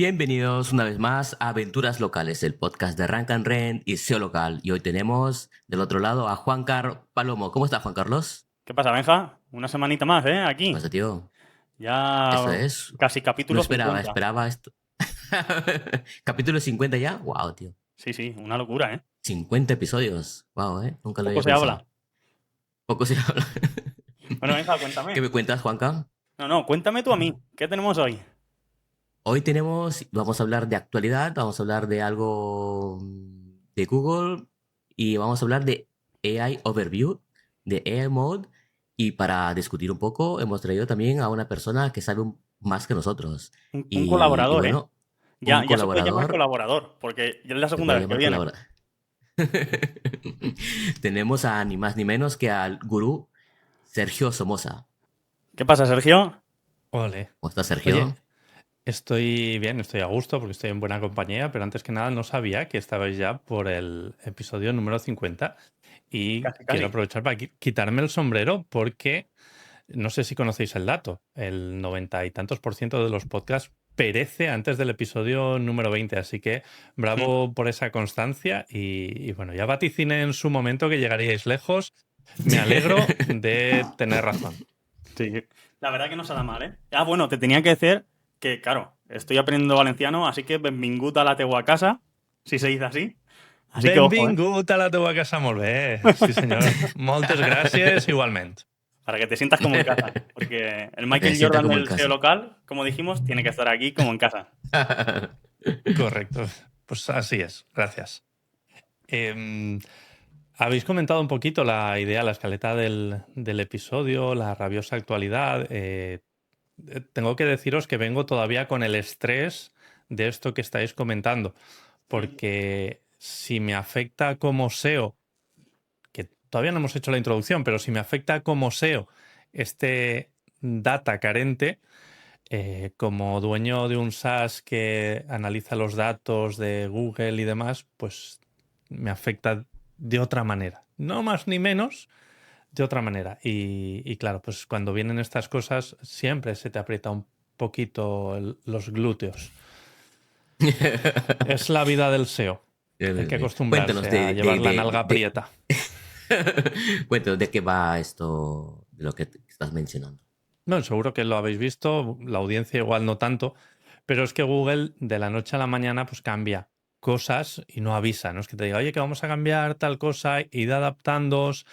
Bienvenidos una vez más a Aventuras Locales, el podcast de Rank and Rent y SEO Local. Y hoy tenemos del otro lado a Juan Carlos Palomo. ¿Cómo está, Juan Carlos? ¿Qué pasa, Benja? Una semanita más, ¿eh? ¿Qué Aquí. pasa, tío? Eso Ya es. casi No capítulo esperaba, 50. esperaba esto. Capítulo 50 ya. Wow, tío. Sí, sí, una locura, ¿eh? 50 episodios. Wow, Nunca lo Poco había se habla. pensado. Poco se habla. Bueno, Benja, ¿Qué cuéntame. me cuentas, Juanca? No, cuéntame tú a mí. ¿Qué tenemos hoy? Hoy vamos a hablar de actualidad, vamos a hablar de algo de Google y vamos a hablar de AI Overview, de AI Mode. Y para discutir un poco, hemos traído también a una persona que sabe más que nosotros. Un Y colaborador, ¿eh? bueno, un Ya se puede llamar colaborador, colaborador, porque ya es la se segunda puede vez que llamar viene. colaborador. Tenemos a ni más ni menos que al gurú Sergio Somoza. ¿Qué pasa, Sergio? Ole. ¿Cómo estás, Oye, Sergio? estoy bien, estoy a gusto porque estoy en buena compañía, pero antes que nada no sabía que estabais ya por el episodio número 50 y Casi, quiero casi. aprovechar para quitarme el sombrero porque no sé si conocéis el dato, el 90 y tantos por ciento de los podcasts perece antes del episodio número 20, así que bravo por esa constancia y bueno, ya vaticiné en su momento que llegaríais lejos. Me alegro de tener razón. Sí. La verdad que no se da mal, ¿eh? Ah, bueno, te tenía que decir que, claro, estoy aprendiendo valenciano, así que benvingut a la teua casa, si se dice así. Así que ojo, ¿eh? Benvingut a la teua casa, molt bé. Sí, senyor. Moltes gràcies, igualment. Para que te sientas como en casa. Porque el Para que se Michael sienta Jordan como en del SEO casa. local, como dijimos, tiene que estar aquí como en casa. Correcto. Pues así es. Gracias. Habéis comentado un poquito la idea, la escaleta del episodio, la rabiosa actualidad. Tengo que deciros que vengo todavía con el estrés de esto que estáis comentando, porque si me afecta como SEO, que todavía no hemos hecho la introducción, pero si me afecta como SEO este data carente, como dueño de un SaaS que analiza los datos de Google y demás, pues me afecta de otra manera. No más ni menos, de otra manera. Y claro, pues cuando vienen estas cosas siempre se te aprieta un poquito los glúteos. Es la vida del SEO. Hay Dios que mío. Cuéntanos acostumbrarse a llevar la nalga aprieta. Cuéntanos de qué va esto de lo que estás mencionando. Bueno, seguro que lo habéis visto, la audiencia igual no tanto, pero es que Google de la noche a la mañana pues cambia cosas y no avisa, no es que te diga, oye, que vamos a cambiar tal cosa, id adaptándoos.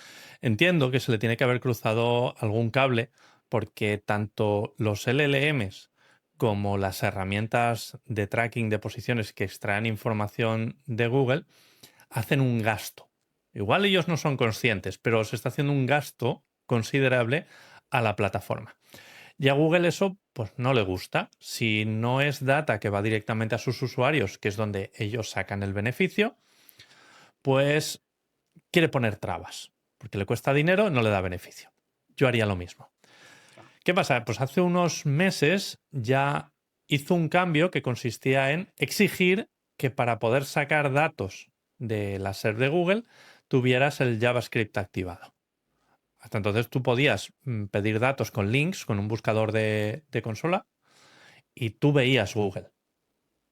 Entiendo que se le tiene que haber cruzado algún cable porque tanto los LLMs como las herramientas de tracking de posiciones que extraen información de Google hacen un gasto. Igual ellos no son conscientes, pero se está haciendo un gasto considerable a la plataforma. Y a Google eso pues no le gusta. Si no es data que va directamente a sus usuarios, que es donde ellos sacan el beneficio, pues quiere poner trabas. Porque le cuesta dinero, no le da beneficio. Yo haría lo mismo. ¿Qué pasa? Pues hace unos meses ya hizo un cambio que consistía en exigir que para poder sacar datos de la SERP de Google tuvieras el JavaScript activado. Hasta entonces tú podías pedir datos con links, con un buscador de consola, y tú veías Google,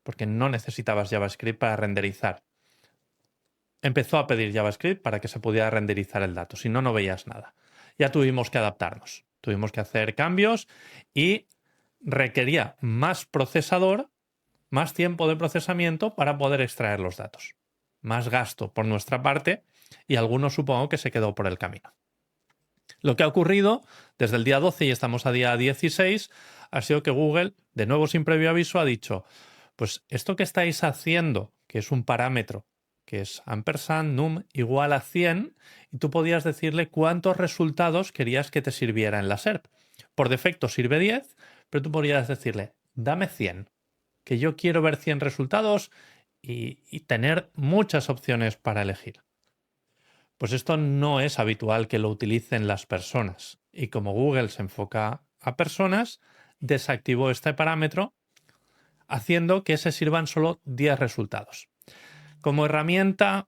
porque no necesitabas JavaScript para renderizar. Empezó a pedir JavaScript para que se pudiera renderizar el dato, si no, no veías nada. Ya tuvimos que adaptarnos, tuvimos que hacer cambios y requería más procesador, más tiempo de procesamiento para poder extraer los datos. Más gasto por nuestra parte y algunos supongo que se quedó por el camino. Lo que ha ocurrido desde el día 12 y estamos a día 16 ha sido que Google, de nuevo sin previo aviso, ha dicho, pues esto que estáis haciendo, que es un parámetro, que es ampersand num igual a 100, y tú podías decirle cuántos resultados querías que te sirviera en la SERP. Por defecto sirve 10, pero tú podrías decirle, dame 100, que yo quiero ver 100 resultados y tener muchas opciones para elegir. Pues esto no es habitual que lo utilicen las personas. Y como Google se enfoca a personas, desactivó este parámetro haciendo que se sirvan solo 10 resultados. Como herramienta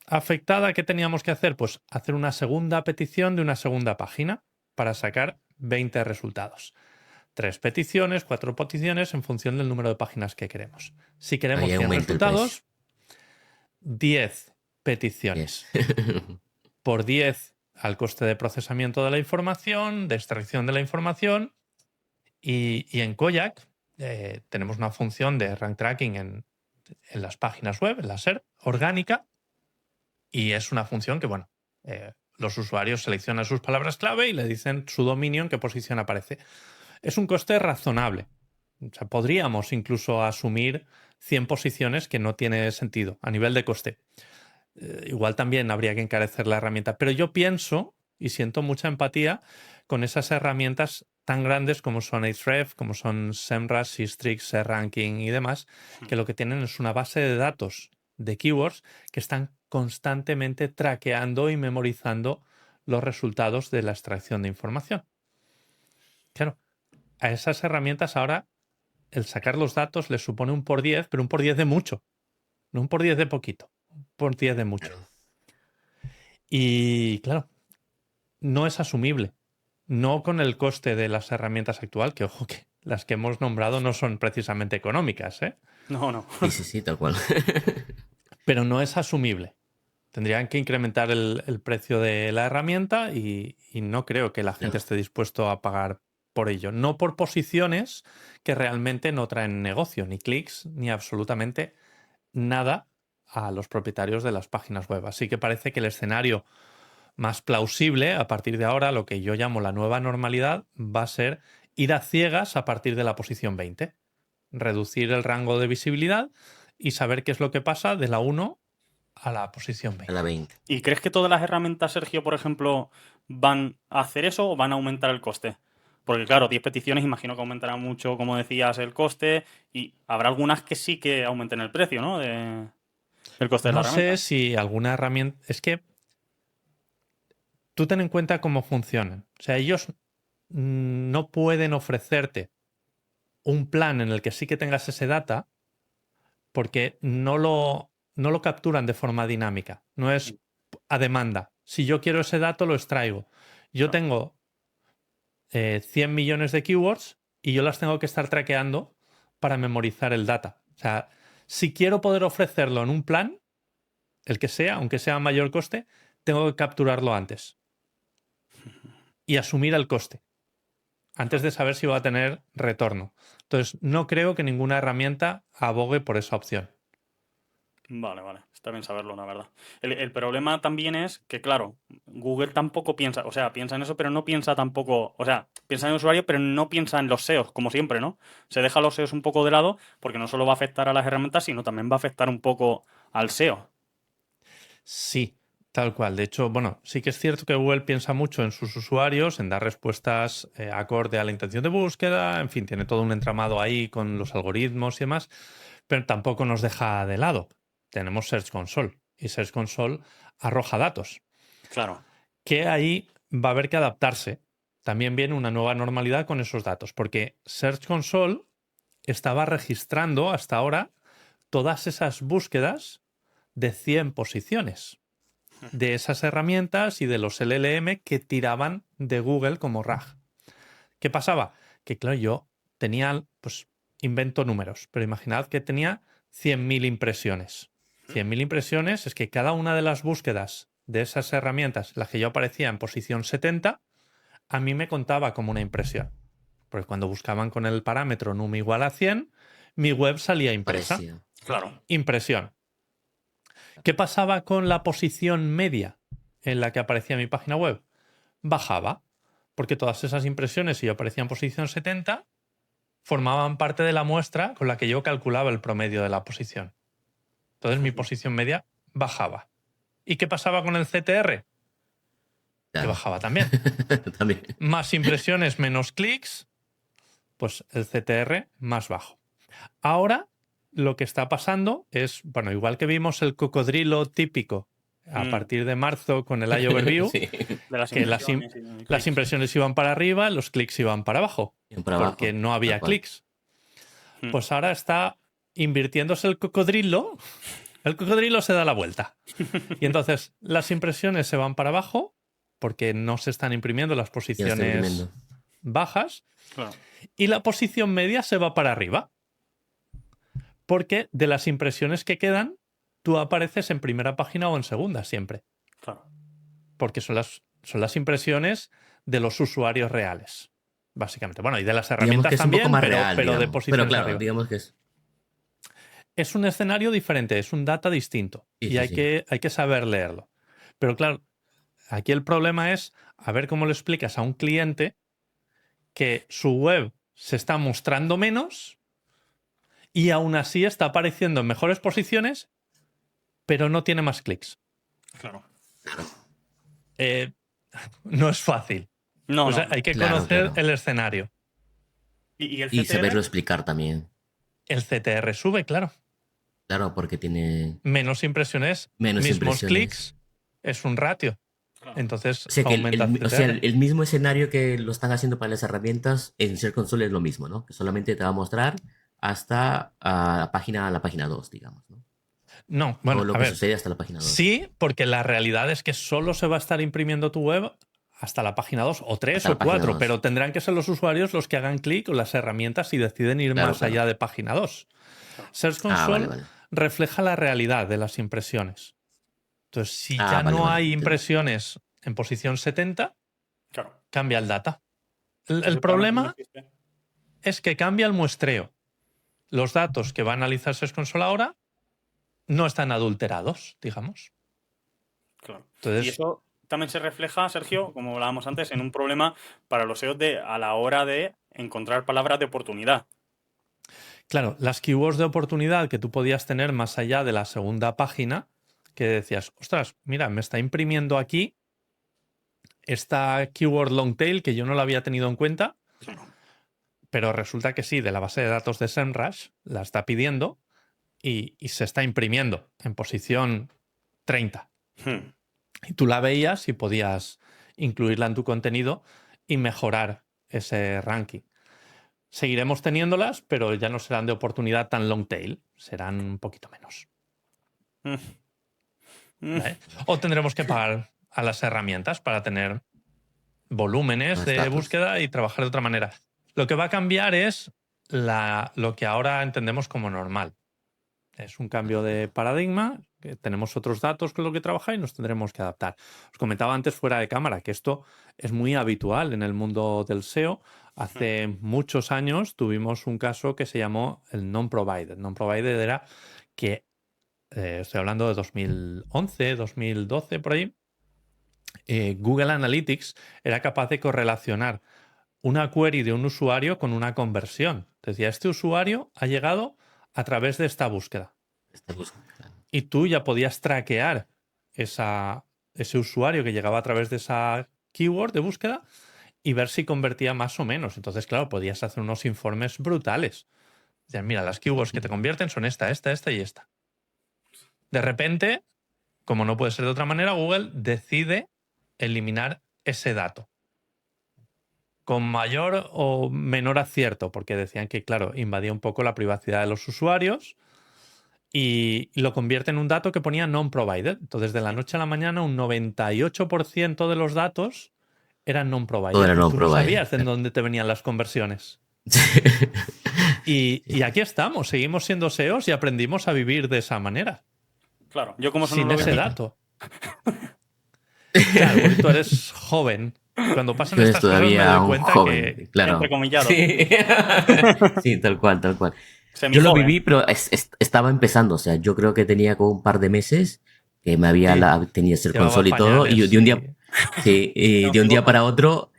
afectada, ¿qué teníamos que hacer? Pues hacer una segunda petición de una segunda página para sacar 20 resultados. 3 peticiones, 4 peticiones en función del número de páginas que queremos. Si queremos Ahí 100 aumenta el resultados, 10 peticiones. Por 10 al coste de procesamiento de la información, de extracción de la información. Y en Koyak tenemos una función de rank tracking en las páginas web, en la SERP orgánica, y es una función que, bueno, los usuarios seleccionan sus palabras clave y le dicen su dominio en qué posición aparece. Es un coste razonable. O sea, podríamos incluso asumir 100 posiciones, que no tiene sentido a nivel de coste. Igual también habría que encarecer la herramienta, pero yo pienso y siento mucha empatía con esas herramientas tan grandes como son Ahrefs, como son SEMrush, Sistrix, SERranking y demás, que lo que tienen es una base de datos de keywords que están constantemente traqueando y memorizando los resultados de la extracción de información. Claro, a esas herramientas ahora el sacar los datos les supone un por 10, pero un por 10 de mucho, no un por 10 de poquito, un por 10 de mucho. Y claro, no es asumible. No con el coste de las herramientas actual, que ojo que las que hemos nombrado no son precisamente económicas, ¿eh? No. Sí, tal cual. Pero no es asumible. Tendrían que incrementar el precio de la herramienta y no creo que la gente esté dispuesto a pagar por ello. No por posiciones que realmente no traen negocio, ni clics, ni absolutamente nada a los propietarios de las páginas web. Así que parece que el escenario más plausible a partir de ahora, lo que yo llamo la nueva normalidad, va a ser ir a ciegas a partir de la posición 20. Reducir el rango de visibilidad y saber qué es lo que pasa de la 1 a la posición A 20. la 20. ¿Y crees que todas las herramientas, Sergio, por ejemplo, van a hacer eso o van a aumentar el coste? Porque claro, 10 peticiones imagino que aumentará mucho, como decías, el coste y habrá algunas que sí que aumenten el precio, ¿no? El coste de la No sé herramienta. si alguna herramienta... Es que tú ten en cuenta cómo funcionan. O sea, ellos no pueden ofrecerte un plan en el que sí que tengas ese data porque no lo capturan de forma dinámica. No es a demanda. Si yo quiero ese dato, lo extraigo. Yo Claro. tengo 100 millones de keywords y yo las tengo que estar traqueando para memorizar el data. O sea, si quiero poder ofrecerlo en un plan, el que sea, aunque sea a mayor coste, tengo que capturarlo antes y asumir el coste antes de saber si va a tener retorno. Entonces, no creo que ninguna herramienta abogue por esa opción. Vale. Está bien saberlo, la verdad. El problema también es que, claro, Google tampoco piensa, o sea, piensa en eso, pero no piensa tampoco, o sea, piensa en el usuario, pero no piensa en los SEOs, como siempre, ¿no? Se deja los SEOs un poco de lado porque no solo va a afectar a las herramientas, sino también va a afectar un poco al SEO. Sí, tal cual. De hecho, bueno, sí que es cierto que Google piensa mucho en sus usuarios, en dar respuestas acorde a la intención de búsqueda, en fin, tiene todo un entramado ahí con los algoritmos y demás, pero tampoco nos deja de lado. Tenemos Search Console y Search Console arroja datos, Claro. que ahí va a haber que adaptarse. También viene una nueva normalidad con esos datos, porque Search Console estaba registrando hasta ahora todas esas búsquedas de 100 posiciones de esas herramientas y de los LLM que tiraban de Google como RAG. ¿Qué pasaba? Que claro, yo tenía, pues invento números, pero imaginad que tenía 100.000 impresiones. 100.000 impresiones es que cada una de las búsquedas de esas herramientas, las que yo aparecía en posición 70, a mí me contaba como una impresión. Porque cuando buscaban con el parámetro num igual a 100, mi web salía impresa. Parecía. Claro. Impresión. ¿Qué pasaba con la posición media en la que aparecía mi página web? Bajaba, porque todas esas impresiones, si yo aparecía en posición 70, formaban parte de la muestra con la que yo calculaba el promedio de la posición. Entonces mi posición media bajaba. ¿Y qué pasaba con el CTR? Que Claro. bajaba también. También. Más impresiones, menos clics, pues el CTR más bajo. Ahora lo que está pasando es, bueno, igual que vimos el cocodrilo típico a partir de marzo con el iOverview, Sí. De las que impresiones y las clics. impresiones iban para arriba, los clics iban para abajo, Bien para abajo, porque no había tal cual. clics. Pues ahora está invirtiéndose el cocodrilo se da la vuelta. Y entonces las impresiones se van para abajo porque no se están imprimiendo las Ya lo estoy posiciones imprimiendo. bajas Claro. y la posición media se va para arriba. Porque de las impresiones que quedan, tú apareces en primera página o en segunda siempre. Claro. Porque son las impresiones de los usuarios reales, básicamente. Bueno, y de las Digamos herramientas que es un poco también, más pero, real, pero de digamos. Pero posiciones claro, arriba. digamos que es... Es un escenario diferente, es un data distinto. Sí, Y sí, hay sí. que saber leerlo. Pero claro, aquí el problema es a ver cómo le explicas a un cliente que su web se está mostrando menos y aún así está apareciendo en mejores posiciones, pero no tiene más clics. Claro. Eh, no es fácil. No, O sea, no. hay que Claro, conocer claro. el escenario. ¿Y el Y saberlo CTR? explicar también. El CTR sube, claro. Claro, porque tiene Menos impresiones, menos mismos impresiones. clics, es un ratio. Claro. Entonces O sea que aumenta el o sea, CTR. el mismo escenario que lo están haciendo para las herramientas en Search Console es lo mismo, ¿no? Que solamente te va a mostrar hasta la página 2, digamos, ¿no? No, Todo bueno, lo a que ver. sucede hasta la página 2. Sí, porque la realidad es que solo se va a estar imprimiendo tu web hasta la página 2 o 3 Hasta la o página 4, 2. pero tendrán que ser los usuarios los que hagan clic con las herramientas y deciden ir Claro, más claro. allá de página 2. Search Ah, vale, Console vale. refleja la realidad de las impresiones. Entonces, si Ah, ya vale, no vale. hay Entiendo. impresiones en posición 70, Claro. cambia el data. El Entonces, realmente no problema existe. es que cambia el muestreo. Los datos que va a analizar Search Console ahora no están adulterados, digamos. Claro. Y Entonces, eso también se refleja, Sergio, como hablábamos antes, en un problema para los SEOs a la hora de encontrar palabras de oportunidad. claro, las keywords de oportunidad que tú podías tener más allá de la segunda página, que decías, ostras, mira, me está imprimiendo aquí esta keyword long tail que yo no la había tenido en cuenta, pero resulta que sí, de la base de datos de SEMrush la está pidiendo y se está imprimiendo en posición 30. Hmm. Y tú la veías y podías incluirla en tu contenido y mejorar ese ranking. Seguiremos teniéndolas, pero ya no serán de oportunidad tan long tail, serán un poquito menos. Mm. Mm. ¿Vale? O tendremos que pagar a las herramientas para tener volúmenes Más de datos. búsqueda y trabajar de otra manera. Lo que va a cambiar es lo que ahora entendemos como normal. Es un cambio de paradigma, que tenemos otros datos con los que trabajar y nos tendremos que adaptar. Os comentaba antes fuera de cámara que esto es muy habitual en el mundo del SEO. Hace muchos años tuvimos un caso que se llamó el non-provided. Non-provided era que, estoy hablando de 2011, 2012, por ahí, Google Analytics era capaz de correlacionar una query de un usuario con una conversión. Decía, este usuario ha llegado a través de esta búsqueda. Está buscando. Y tú ya podías traquear ese usuario que llegaba a través de esa keyword de búsqueda y ver si convertía más o menos. Entonces, claro, podías hacer unos informes brutales. Decían, mira, las keywords que te convierten son esta y esta. De repente, como no puede ser de otra manera, Google decide eliminar ese dato. Con mayor o menor acierto, porque decían que, claro, invadía un poco la privacidad de los usuarios y lo convierte en un dato que ponía non-provided. Entonces, de la noche a la mañana, un 98% de los datos eran Todo non-provided era y tú no non-provider. sabías de dónde te venían las conversiones. Y aquí estamos, seguimos siendo SEOs y aprendimos a vivir de esa manera, Claro, yo como eso no sin lo ese veo. dato. Claro, porque tú eres joven. Cuando pasan Tú eres estas cosas me doy todavía un cuenta joven, que claro. Entrecomillado. Sí. Sí, tal cual, tal cual. Yo lo Semijoven. viví, pero estaba empezando. O sea, yo creo que tenía como un par de meses que me había Sí. tenía Ser Llevaba Console y todo. Y yo pañales de un día, y- sí, y No, de un día digo, para otro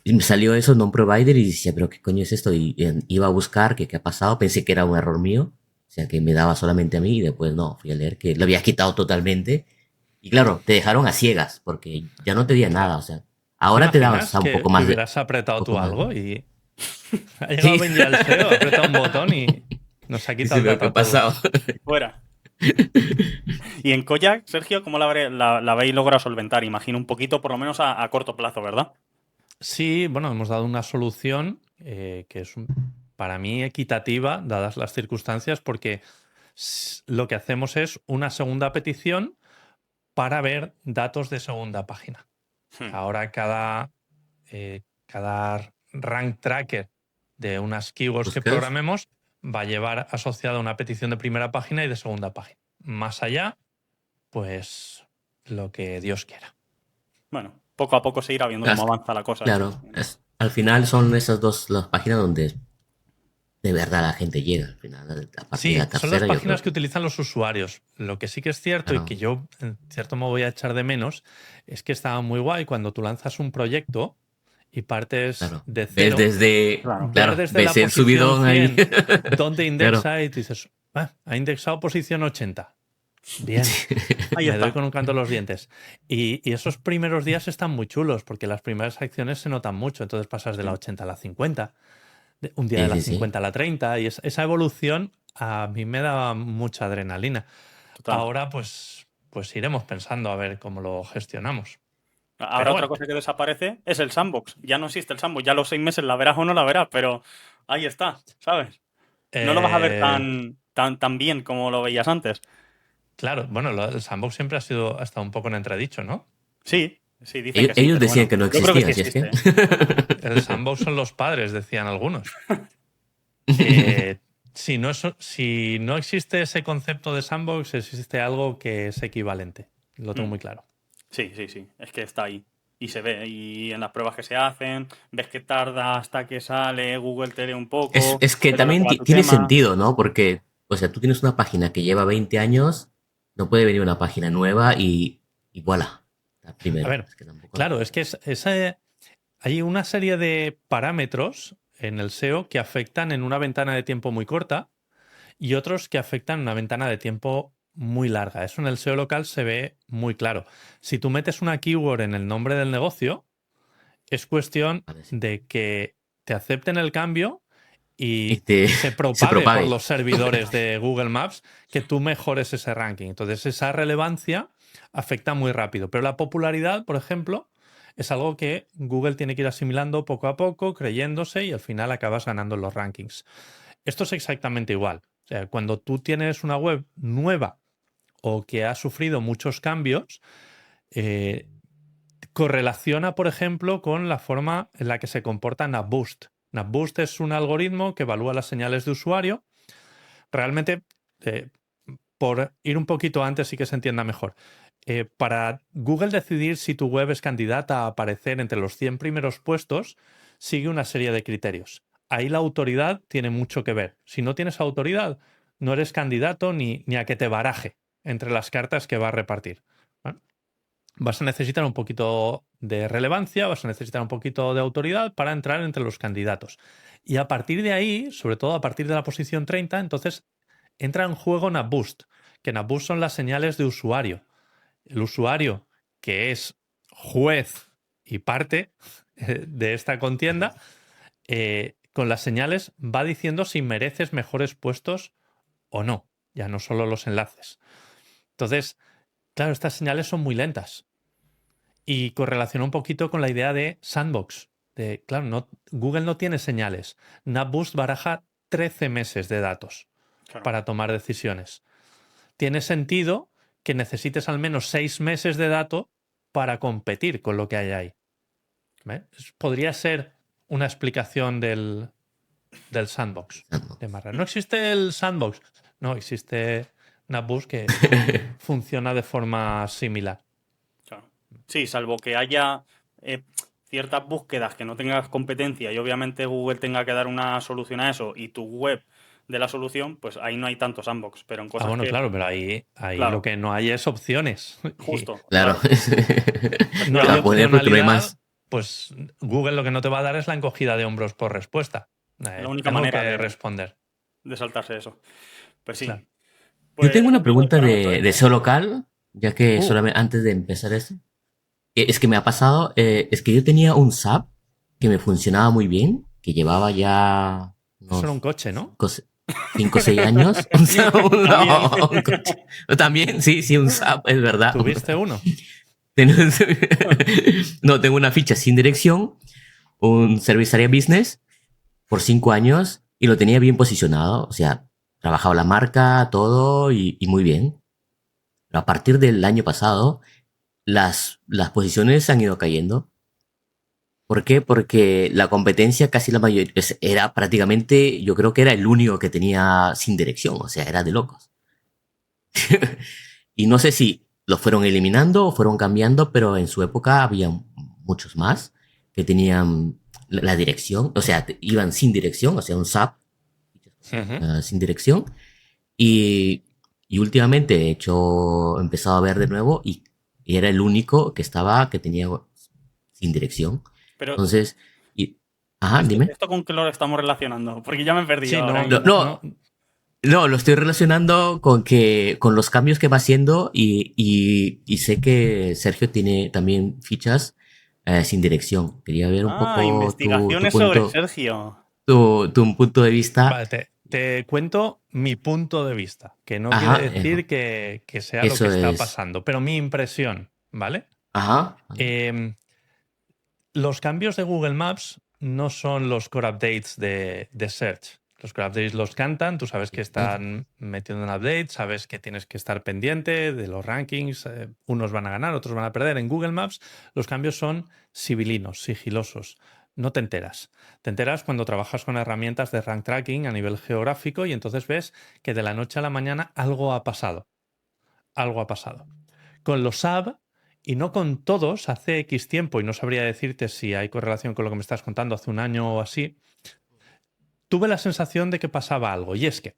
me salió eso, non-provider, y decía, pero ¿qué coño es esto? Y iba a buscar qué ha pasado. Pensé que era un error mío. O sea, que me daba solamente a mí y después no, fui a leer que lo había quitado totalmente. Y claro, te dejaron a ciegas porque ya no te di nada. O sea, ¿Te ahora te daban imaginas un que, poco que más de... hubieras apretado Poco tú más. algo y ha llegado Sí. Benji al SEO, ha apretado un botón y nos ha Y quitado se el ve qué dato ha a pasado. todos? fuera. Y en Koyak, Sergio, ¿cómo la habéis logrado solventar? Imagino un poquito, por lo menos a corto plazo, ¿verdad? Sí, bueno, hemos dado una solución que es para mí equitativa, dadas las circunstancias, porque lo que hacemos es una segunda petición para ver datos de segunda página. Hmm. Ahora cada rank tracker de unas keywords que ¿Buscas? programemos va a llevar asociada una petición de primera página y de segunda página. Más allá, pues lo que Dios quiera. Bueno, poco a poco se irá viendo cómo Las- avanza la cosa. Claro, al final son esas dos las páginas donde de verdad la gente llega. Al final, a partir de Sí, la son las tercera, yo creo páginas que utilizan los usuarios. Lo que sí que es cierto y Claro. que yo en cierto modo voy a echar de menos es que estaba muy guay cuando tú lanzas un proyecto y partes Claro. de Ves cero, desde, Claro. ver claro, desde la ves el posición subidón ahí. 100 dónde Claro. indexa y tú dices, ha indexado posición 80. Bien, Ahí me está. doy con un canto en los dientes. Y esos primeros días están muy chulos porque las primeras acciones se notan mucho. Entonces pasas de la 80 a la 50, un día de la Sí, sí, sí. 50 a la 30 y esa evolución a mí me da mucha adrenalina. Total. Ahora pues iremos pensando a ver cómo lo gestionamos. Ahora Pero otra bueno, cosa que desaparece es el sandbox. Ya no existe el sandbox. Ya a los 6 meses la verás o no la verás, pero ahí está, ¿sabes? No lo vas a ver tan bien como lo veías antes. claro, bueno, el sandbox siempre ha estado un poco en entredicho, ¿no? Sí, dicen que sí, Ellos pero decían bueno, que no yo creo que sí existía, si es que. existe, ¿eh? El sandbox son los padres, decían algunos. Si no existe ese concepto de sandbox, existe algo que es equivalente. Lo tengo muy claro. Sí. Es que está ahí. Y se ve. Y en las pruebas que se hacen, ves que tarda hasta que sale, Google te lee un poco. Es que de lo también va tu tiene tema. sentido, ¿no? Porque, o sea, tú tienes una página que lleva 20 años, no puede venir una página nueva y voilà. La primera. A ver, Es que tampoco. claro, es que hay una serie de parámetros en el SEO que afectan en una ventana de tiempo muy corta y otros que afectan en una ventana de tiempo muy larga. Eso en el SEO local se ve muy claro. Si tú metes una keyword en el nombre del negocio, es cuestión Vale, sí. de que te acepten el cambio y Se se propague por propague. los servidores de Google Maps que tú mejores ese ranking. Entonces, esa relevancia afecta muy rápido. Pero la popularidad, por ejemplo, es algo que Google tiene que ir asimilando poco a poco, creyéndose y al final acabas ganando en los rankings. Esto es exactamente igual. O sea, cuando tú tienes una web nueva o que ha sufrido muchos cambios, correlaciona, por ejemplo, con la forma en la que se comporta NavBoost. NavBoost es un algoritmo que evalúa las señales de usuario. Realmente, por ir un poquito antes y que se entienda mejor, para Google decidir si tu web es candidata a aparecer entre los 100 primeros puestos, sigue una serie de criterios. Ahí la autoridad tiene mucho que ver. Si no tienes autoridad, no eres candidato ni a que te baraje entre las cartas que va a repartir. ¿Vale? Vas a necesitar un poquito de relevancia, vas a necesitar un poquito de autoridad para entrar entre los candidatos. Y a partir de ahí, sobre todo a partir de la posición 30, entonces entra en juego NavBoost, que NavBoost son las señales de usuario. El usuario, que es juez y parte de esta contienda, con las señales va diciendo si mereces mejores puestos o no, ya no solo los enlaces. Entonces, claro, estas señales son muy lentas y correlaciona un poquito con la idea de sandbox. Claro, Google no tiene señales. NavBoost baraja 13 meses de datos Claro. para tomar decisiones. Tiene sentido que necesites al menos 6 meses de datos para competir con lo que hay ahí. Podría ser una explicación del sandbox. No existe el sandbox. No, existe NavBoost que funciona de forma similar. Claro. Sí, salvo que haya ciertas búsquedas que no tengas competencia y obviamente Google tenga que dar una solución a eso y tu web de la solución, pues ahí no hay tanto sandbox. Pero en cosas bueno, que... claro, pero ahí Claro. lo que no hay es opciones. Justo. Claro. No hay Para poner porque no hay opcionalidad, más. pues Google lo que no te va a dar es la encogida de hombros por respuesta. La única Tengo manera que responder. de saltarse eso. Pues sí. Claro. Pues, Yo tengo una ya te digo, pregunta parámetro, de SEO local, ya que solamente antes de empezar esto. Es que me ha pasado, es que yo tenía un SAP que me funcionaba muy bien, que llevaba ya Eso era un coche, ¿no? 5 o 6 años. Un SAP, no, un coche. También, sí, un SAP, es verdad. ¿Tuviste uno? No, tengo una ficha sin dirección, un Service Area Business por 5 años y lo tenía bien posicionado. O sea, trabajaba la marca, todo y muy bien. Pero a partir del año pasado, las posiciones han ido cayendo. ¿Por qué? Porque la competencia casi la mayoría era prácticamente, yo creo que era el único que tenía sin dirección, o sea, era de locos. Y no sé si los fueron eliminando o fueron cambiando, pero en su época había muchos más que tenían la dirección, o sea, iban sin dirección, o sea, un SAP Ujú. sin dirección. Y, y últimamente he empezado a ver de nuevo y era el único que tenía sin dirección. Pero Entonces, ajá, dime. ¿esto con qué lo estamos relacionando? Porque ya me he perdido Sí, ahora no, No, mismo. no. no, lo estoy relacionando con los cambios que va haciendo y sé que Sergio tiene también fichas sin dirección. Quería ver un Ah, poco investigaciones sobre Sergio. tu punto de vista. Vale, te cuento mi punto de vista, que no quiere Ajá, decir que sea lo que eso está es. pasando, pero mi impresión, ¿vale? Ajá. Em, los cambios de Google Maps no son los core updates de Search. Los core updates los cantan, tú sabes que están metiendo un update, sabes que tienes que estar pendiente de los rankings, unos van a ganar, otros van a perder. En Google Maps los cambios son sibilinos, sigilosos, no te enteras. Te enteras cuando trabajas con herramientas de rank tracking a nivel geográfico y entonces ves que de la noche a la mañana algo ha pasado. Algo ha pasado. Con los SAB, y no con todos, hace X tiempo, y no sabría decirte si hay correlación con lo que me estás contando hace un año o así, tuve la sensación de que pasaba algo. Y es que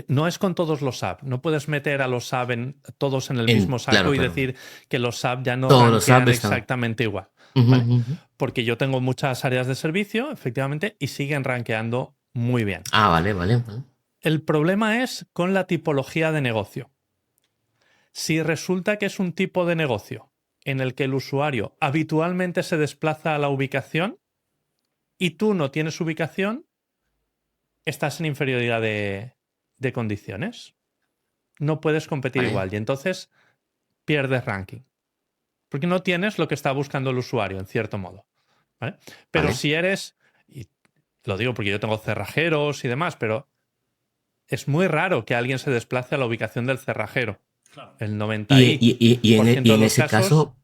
no es con todos los SAB. No puedes meter a los SAB todos en el mismo Claro, saco y claro. decir que los SAB ya no Todos los rankean apps están. exactamente igual. Ujú, ¿Vale? ujú. Porque yo tengo muchas áreas de servicio, efectivamente, y siguen rankeando muy bien. Ah, vale, vale, vale. El problema es con la tipología de negocio. Si resulta que es un tipo de negocio en el que el usuario habitualmente se desplaza a la ubicación y tú no tienes ubicación, estás en inferioridad de condiciones. No puedes competir Vale. igual y entonces pierdes ranking. Porque no tienes lo que está buscando el usuario, en cierto modo. ¿Vale? Pero Vale. si eres, y lo digo porque yo tengo cerrajeros y demás, pero es muy raro que alguien se desplace a la ubicación del cerrajero. Claro. El Y, 90% y de en los ese casos, caso,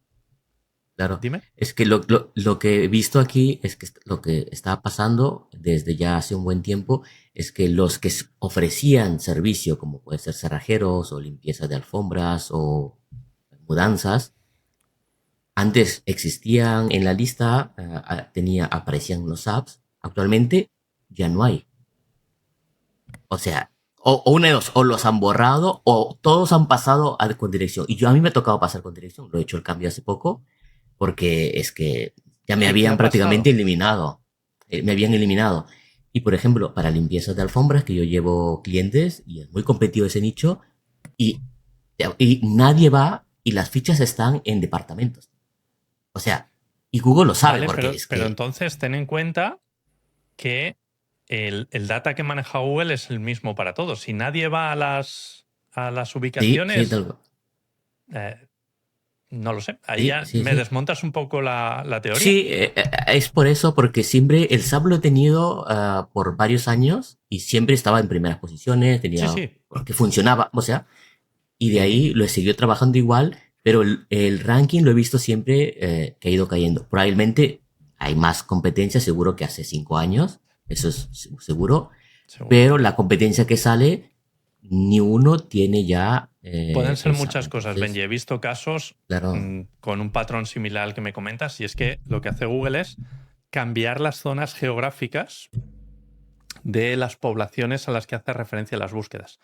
claro, dime. es que lo que he visto aquí es que lo que está pasando desde ya hace un buen tiempo es que los que ofrecían servicio, como puede ser cerrajeros o limpieza de alfombras o mudanzas, antes existían en la lista, aparecían los apps, actualmente ya no hay. O sea, o una de dos, o los han borrado o todos han pasado con dirección. Y a mí me ha tocado pasar con dirección. Lo he hecho el cambio hace poco porque es que ya me ¿Qué habían ha prácticamente pasado? eliminado. Me habían eliminado. Y por ejemplo, para limpieza de alfombras, que yo llevo clientes y es muy competitivo ese nicho, y, y nadie va y las fichas están en departamentos. O sea, y Google lo sabe Vale, porque es pero que... entonces ten en cuenta que el data que maneja Google es el mismo para todos. Si nadie va a las Sí, sí, ubicaciones, eh, no lo sé. Ahí sí, ya sí, me sí. desmontas un poco la teoría. Sí, es por eso, porque siempre el SAP lo he tenido por varios años y siempre estaba en primeras posiciones, Sí, tenía, sí. porque funcionaba, o sea, y de Ujú. ahí lo he seguido trabajando igual, pero el ranking lo he visto siempre que ha ido cayendo. Probablemente hay más competencia, seguro que hace 5 años, eso es seguro, Seguro. pero la competencia que sale, ni uno tiene ya Pueden ser el SAP. muchas cosas, Benji. Entonces, He visto casos claro, con un patrón similar al que me comentas, y es que lo que hace Google es cambiar las zonas geográficas de las poblaciones a las que hace referencia las búsquedas.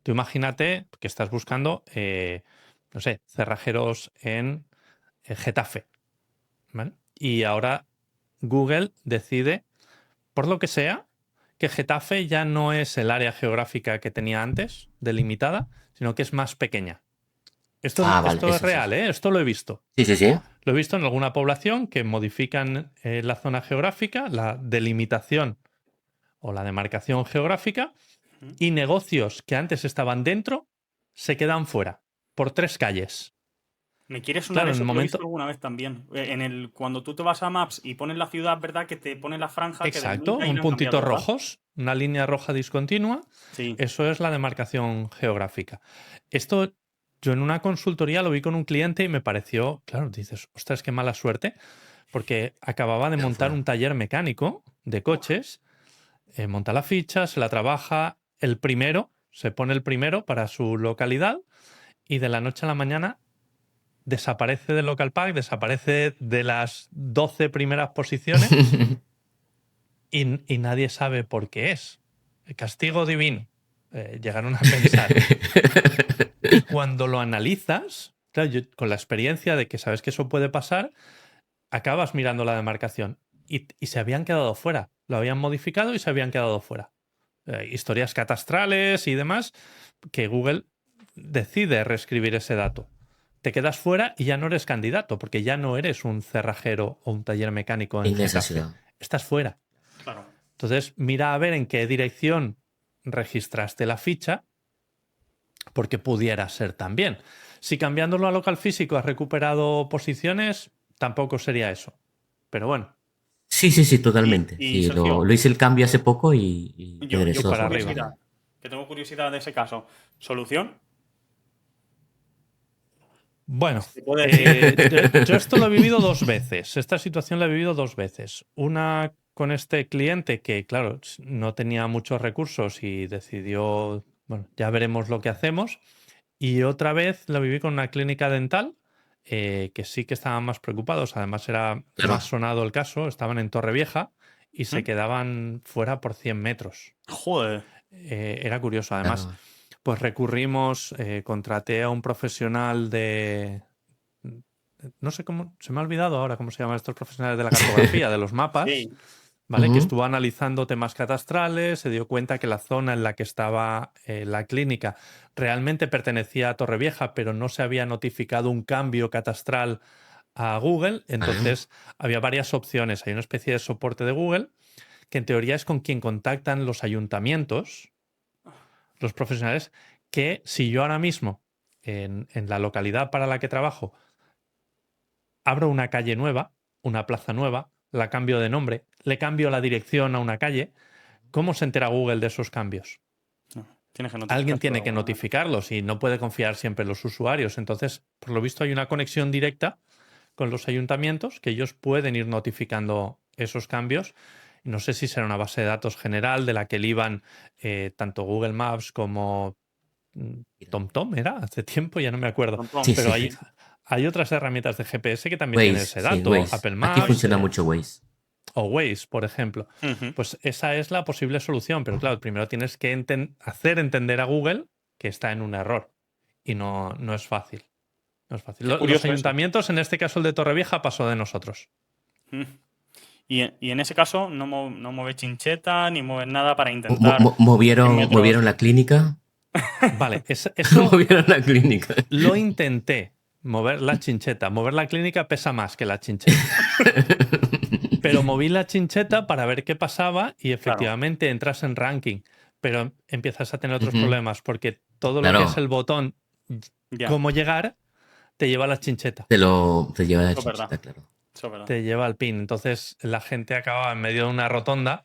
Tú imagínate que estás buscando, no sé, cerrajeros en Getafe, ¿vale? Y ahora Google decide, por lo que sea, que Getafe ya no es el área geográfica que tenía antes, delimitada, sino que es más pequeña. vale, Esto es eso sí. real, ¿eh? Esto lo he visto. Sí, sí, sí. Lo he visto en alguna población que modifican la zona geográfica, la delimitación o la demarcación geográfica, Ujú. y negocios que antes estaban dentro se quedan fuera, por 3 calles. Me quiere sonar Claro, en el eso que lo he visto momento. alguna vez también. Cuando tú te vas a Maps y pones la ciudad, ¿verdad? Que te pone la franja que del Exacto, Munta y un la han cambiado, puntito ¿verdad? rojos, una línea roja discontinua, Sí. eso es la demarcación geográfica. Esto yo en una consultoría lo vi con un cliente y me pareció, claro, dices, ostras, qué mala suerte, porque acababa de Pero montar fuera. un taller mecánico de coches, monta la ficha, se la trabaja el primero, se pone el primero para su localidad y de la noche a la mañana desaparece del local pack, desaparece de las 12 primeras posiciones y nadie sabe por qué es. El castigo divino. Llegaron a pensar. Y cuando lo analizas, claro, con la experiencia de que sabes que eso puede pasar, acabas mirando la demarcación y se habían quedado fuera. Lo habían modificado y se habían quedado fuera. Historias catastrales y demás, que Google decide reescribir ese dato. Te quedas fuera y ya no eres candidato, porque ya no eres un cerrajero o un taller mecánico en En esa Getafe. ciudad. Estás fuera. Claro. Entonces, mira a ver en qué dirección registraste la ficha, porque pudiera ser también. Si cambiándolo a local físico has recuperado posiciones, tampoco sería eso. Pero bueno, Sí, Y totalmente. Sí, Sergio, lo hice el cambio hace poco y y regresó a para su arriba. normalidad. que tengo curiosidad de ese caso. ¿Solución? Bueno, ¿Se puede decir? yo esto lo he vivido dos veces. Esta situación la he vivido dos veces. Una con este cliente que, claro, no tenía muchos recursos y decidió, bueno, ya veremos lo que hacemos. Y otra vez lo viví con una clínica dental que sí que estaban más preocupados. Además era Claro, más sonado el caso. Estaban en Torrevieja y se ¿Mm? quedaban fuera por 100 metros. Joder. Era curioso. Además, claro. pues recurrimos, contraté a un profesional no sé cómo, se me ha olvidado ahora cómo se llaman estos profesionales de la cartografía, de los mapas, Sí. ¿vale? Que Ujú. estuvo analizando temas catastrales, se dio cuenta que la zona en la que estaba la clínica realmente pertenecía a Torrevieja, pero no se había notificado un cambio catastral a Google. Vale. Entonces, había varias opciones. Hay una especie de soporte de Google que en teoría es con quien contactan los ayuntamientos, los profesionales, que si yo ahora mismo en la localidad para la que trabajo abro una calle nueva, una plaza nueva, la cambio de nombre, le cambio la dirección a una calle, ¿cómo se entera Google de esos cambios? No, tienes que Alguien notificárselo de tiene que alguna manera. notificarlos y no puede confiar siempre en los usuarios. Entonces, por lo visto, hay una conexión directa con los ayuntamientos que ellos pueden ir notificando esos cambios. No sé si será una base de datos general de la que liban tanto Google Maps como TomTom, ¿era? Hace tiempo, ya no me acuerdo. Pronto, Sí, Pero sí. sí. hay otras herramientas de GPS que también tienen Waze, ese sí, dato. Waze. Apple Aquí Maps funciona mucho Waze. o Waze, por ejemplo. Ujú. Pues esa es la posible solución. Pero claro, primero tienes que hacer entender a Google que está en un error. Y no es fácil. No es fácil. Qué Los curioso eso. ayuntamientos, en este caso el de Torrevieja, pasó de nosotros. Mm. Y en ese caso no mueves chincheta ni mueves nada para Mo- mo- intentar mo- a 100 movieron, metros. movieron la clínica. Vale, eso Movieron la clínica. lo intenté. Mover la chincheta. Mover la clínica pesa más que la chincheta. Pero moví la chincheta para ver qué pasaba y Claro, efectivamente entras en ranking. Pero empiezas a tener otros Ujú. problemas porque todo lo que es Claro, el botón, ya. cómo llegar, te lleva a la chincheta, te lleva la Eso es verdad. chinchita, claro. Eso es verdad. te lleva al pin. Entonces la gente acaba en medio de una rotonda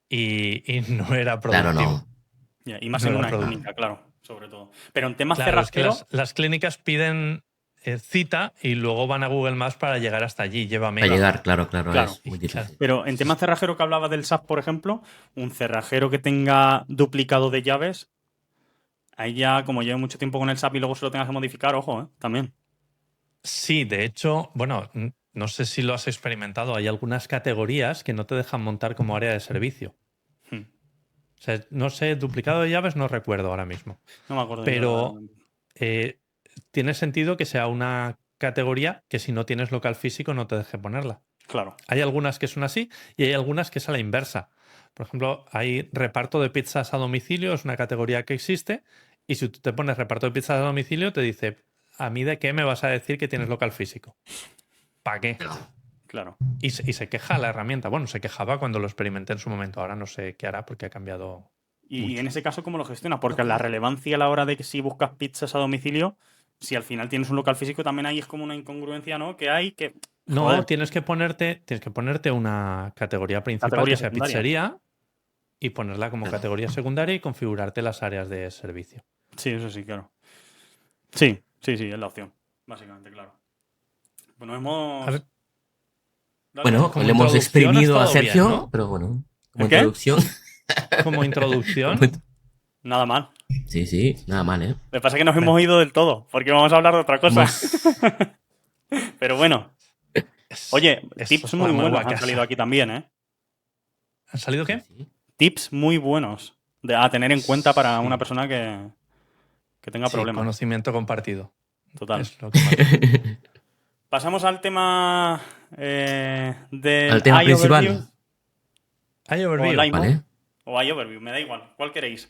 y no era Claro, productivo. no. Ya, y más No en era una No. productivo. clínica, claro, sobre todo. Pero en temas Claro, es que cerrajeros, las clínicas piden cita y luego van a Google Maps para llegar hasta allí. Lleva Para meses. llegar, claro, claro. es muy Claro. difícil. Pero en temas cerrajero que hablaba del SAP, por ejemplo, un cerrajero que tenga duplicado de llaves, ahí ya, como lleve mucho tiempo con el SAP y luego se lo tengas que modificar, ojo, también. Sí, de hecho, bueno, no sé si lo has experimentado. Hay algunas categorías que no te dejan montar como área de servicio. Hmm. O sea, no sé, duplicado de llaves no recuerdo ahora mismo. No me acuerdo yo Pero verdaderamente. tiene sentido que sea una categoría que si no tienes local físico no te deje ponerla. Claro. Hay algunas que son así y hay algunas que es a la inversa. Por ejemplo, hay reparto de pizzas a domicilio, es una categoría que existe, y si tú te pones reparto de pizzas a domicilio, te dice, ¿a mí de qué me vas a decir que tienes local físico? ¿Para qué? Claro. Y se queja la herramienta. Bueno, se quejaba cuando lo experimenté en su momento. Ahora no sé qué hará porque ha cambiado Y mucho. en ese caso, ¿cómo lo gestiona? Porque la relevancia a la hora de que si buscas pizzas a domicilio, si al final tienes un local físico, también ahí es como una incongruencia, ¿no? Que hay que. No, Joder, tienes que ponerte una categoría principal categoría que sea secundaria. pizzería y ponerla como Claro. categoría secundaria y configurarte las áreas de servicio. Sí, eso sí, claro. Sí, es la opción, básicamente, claro. Bueno, A ver, Dale. Bueno, Como le hemos introducción ha exprimido a estado bien, Sergio, ¿no? pero bueno, como ¿El qué? introducción. Como introducción. Nada mal. Sí, nada mal, ¿eh? Lo que pasa es que nos hemos ido del todo, porque vamos a hablar de otra cosa. Hemos- Pero bueno, oye, tips muy la buenos meua han casa. salido aquí también, ¿eh? ¿Han salido qué? Sí. Tips muy buenos a tener en cuenta para una Sí. persona que tenga Sí, problemas. conocimiento compartido. Total. Es lo que más. Pasamos al tema del Al tema iOverview principal, Hay o overview. el iMode ¿vale? o iOverview, me da igual. ¿Cuál queréis?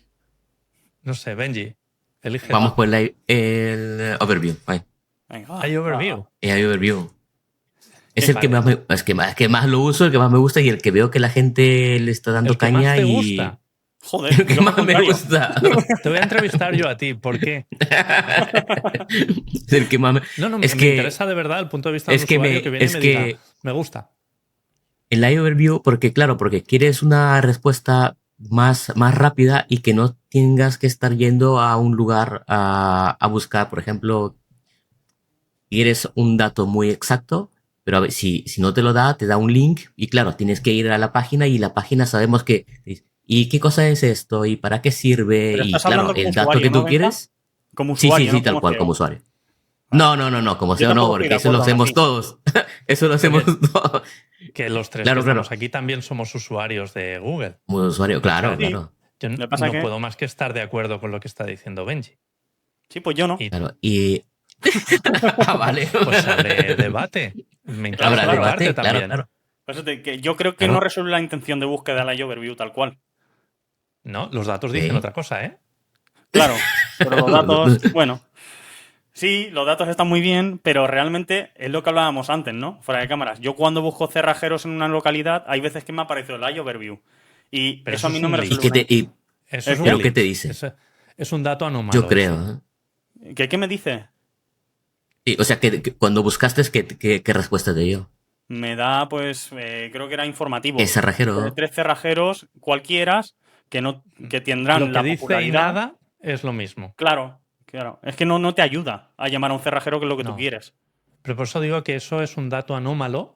No sé, Benji. Elige. Vamos por el overview. Ahí. Venga, Hay overview. AI overview. Es ¿Qué el que más es que más lo uso, el que más me gusta y el que veo que la gente le está dando El que caña más te y gusta. Joder, el que yo lo más me contrario. gusta. Te voy a entrevistar yo a ti. ¿Por qué? Es el que más me... No, Es me que interesa de verdad el punto de vista de es un que usuario me que viene y es me que diga, me gusta. el AI overview porque claro, porque quieres una respuesta más rápida y que no tengas que estar yendo a un lugar a buscar, por ejemplo, quieres un dato muy exacto, pero a ver, si no te lo da, te da un link y claro, tienes que ir a la página y la página sabemos que... ¿Y qué cosa es esto? ¿Y para qué sirve? Pero Y estás claro, hablando como el dato que usuario, ¿no, tú Benja? quieres... Como Sí, usuario, no tal como cual, CEO. como usuario. Vale. No, como Yo SEO no, tampoco estoy de porque eso lo acuerdo aún hacemos así. todos. Eso lo hacemos todos. Que los tres Claro, que claro. estamos aquí también somos usuarios de Google. Como usuario, claro, O sea, Sí. claro. Yo Lo que pasa no que- puedo más que estar de acuerdo con lo que está diciendo Benji. Sí, pues yo no. Y Claro, y... vale. pues abre debate. Me interesa Claro, Habrá claro. debate debate, también. claro. Por eso que yo creo que Claro. no resuelve la intención de búsqueda de la iOverview tal cual. No, los datos Sí. dicen otra cosa, ¿eh? Claro, pero los datos, bueno, sí, los datos están muy bien, pero realmente es lo que hablábamos antes, ¿no? Fuera de cámaras. Yo cuando busco cerrajeros en una localidad, hay veces que me ha aparecido el iOverview. Y Pero eso a eso mí es no un me leak. ¿Y resuelve qué te, y Eso ¿El es un qué? pero leak. qué te dice? Es un dato anómalo. Yo creo, eso. ¿eh? ¿Qué me dice? Sí, o sea, que cuando buscaste, ¿qué respuesta te dio? Me da, pues, creo que era informativo. ¿Qué cerrajero? 3 cerrajeros cualquiera que tendrán Lo que la dice y popularidad. nada es lo mismo. Claro. Es que no te ayuda a llamar a un cerrajero que es lo que tú No. quieres. Pero por eso digo que eso es un dato anómalo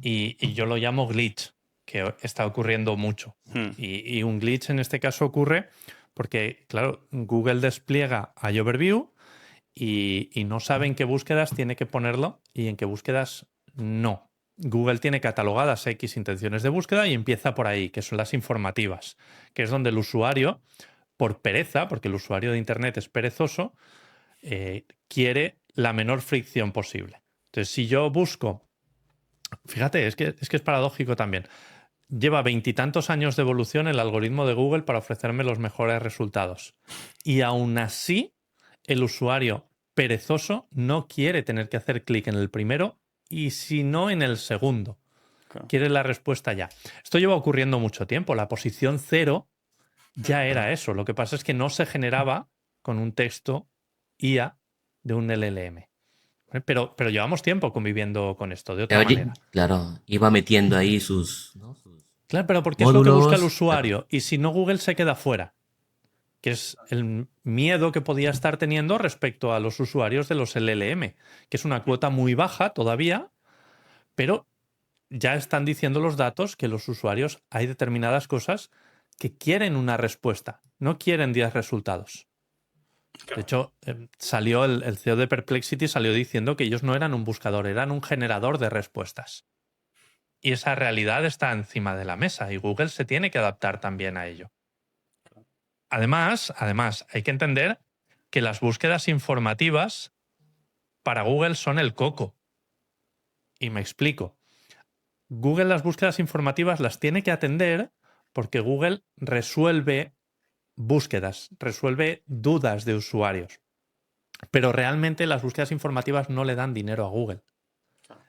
y yo lo llamo glitch, que está ocurriendo mucho. Y un glitch en este caso ocurre porque, claro, Google despliega iOverview y no sabe en qué búsquedas tiene que ponerlo y en qué búsquedas no. Google tiene catalogadas X intenciones de búsqueda y empieza por ahí, que son las informativas, que es donde el usuario, por pereza, porque el usuario de Internet es perezoso, quiere la menor fricción posible. Entonces, si yo busco, fíjate, es que es paradójico también. Lleva 20 y tantos años de evolución el algoritmo de Google para ofrecerme los mejores resultados. Y aún así, el usuario perezoso no quiere tener que hacer clic en el primero y si no en el segundo. Claro. Quiere la respuesta ya. Esto lleva ocurriendo mucho tiempo. La posición 0 ya era eso. Lo que pasa es que no se generaba con un texto IA de un LLM. Pero llevamos tiempo conviviendo con esto de otra manera. Claro, iba metiendo ahí sus... ¿no? Claro, pero porque es lo que busca el módulos, usuario. Y si no, Google se queda fuera. Que es el miedo que podía estar teniendo respecto a los usuarios de los LLM, que es una cuota muy baja todavía, pero ya están diciendo los datos que los usuarios hay determinadas cosas que quieren una respuesta, no quieren 10 resultados. De hecho, salió el CEO de Perplexity salió diciendo que ellos no eran un buscador, eran un generador de respuestas. Y esa realidad está encima de la mesa y Google se tiene que adaptar también a ello. Además, hay que entender que las búsquedas informativas para Google son el coco. Y me explico. Google las búsquedas informativas las tiene que atender porque Google resuelve búsquedas, resuelve dudas de usuarios. Pero realmente las búsquedas informativas no le dan dinero a Google.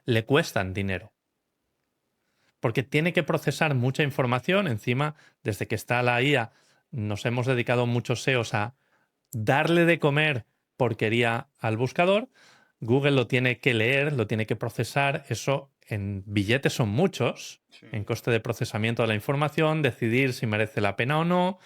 Le cuestan dinero. Porque tiene que procesar mucha información. Encima, desde que está la IA, nos hemos dedicado muchos SEOs a darle de comer porquería al buscador. Google lo tiene que leer, lo tiene que procesar. Eso en billetes son muchos, Sí. en coste de procesamiento de la información, decidir si merece la pena o no,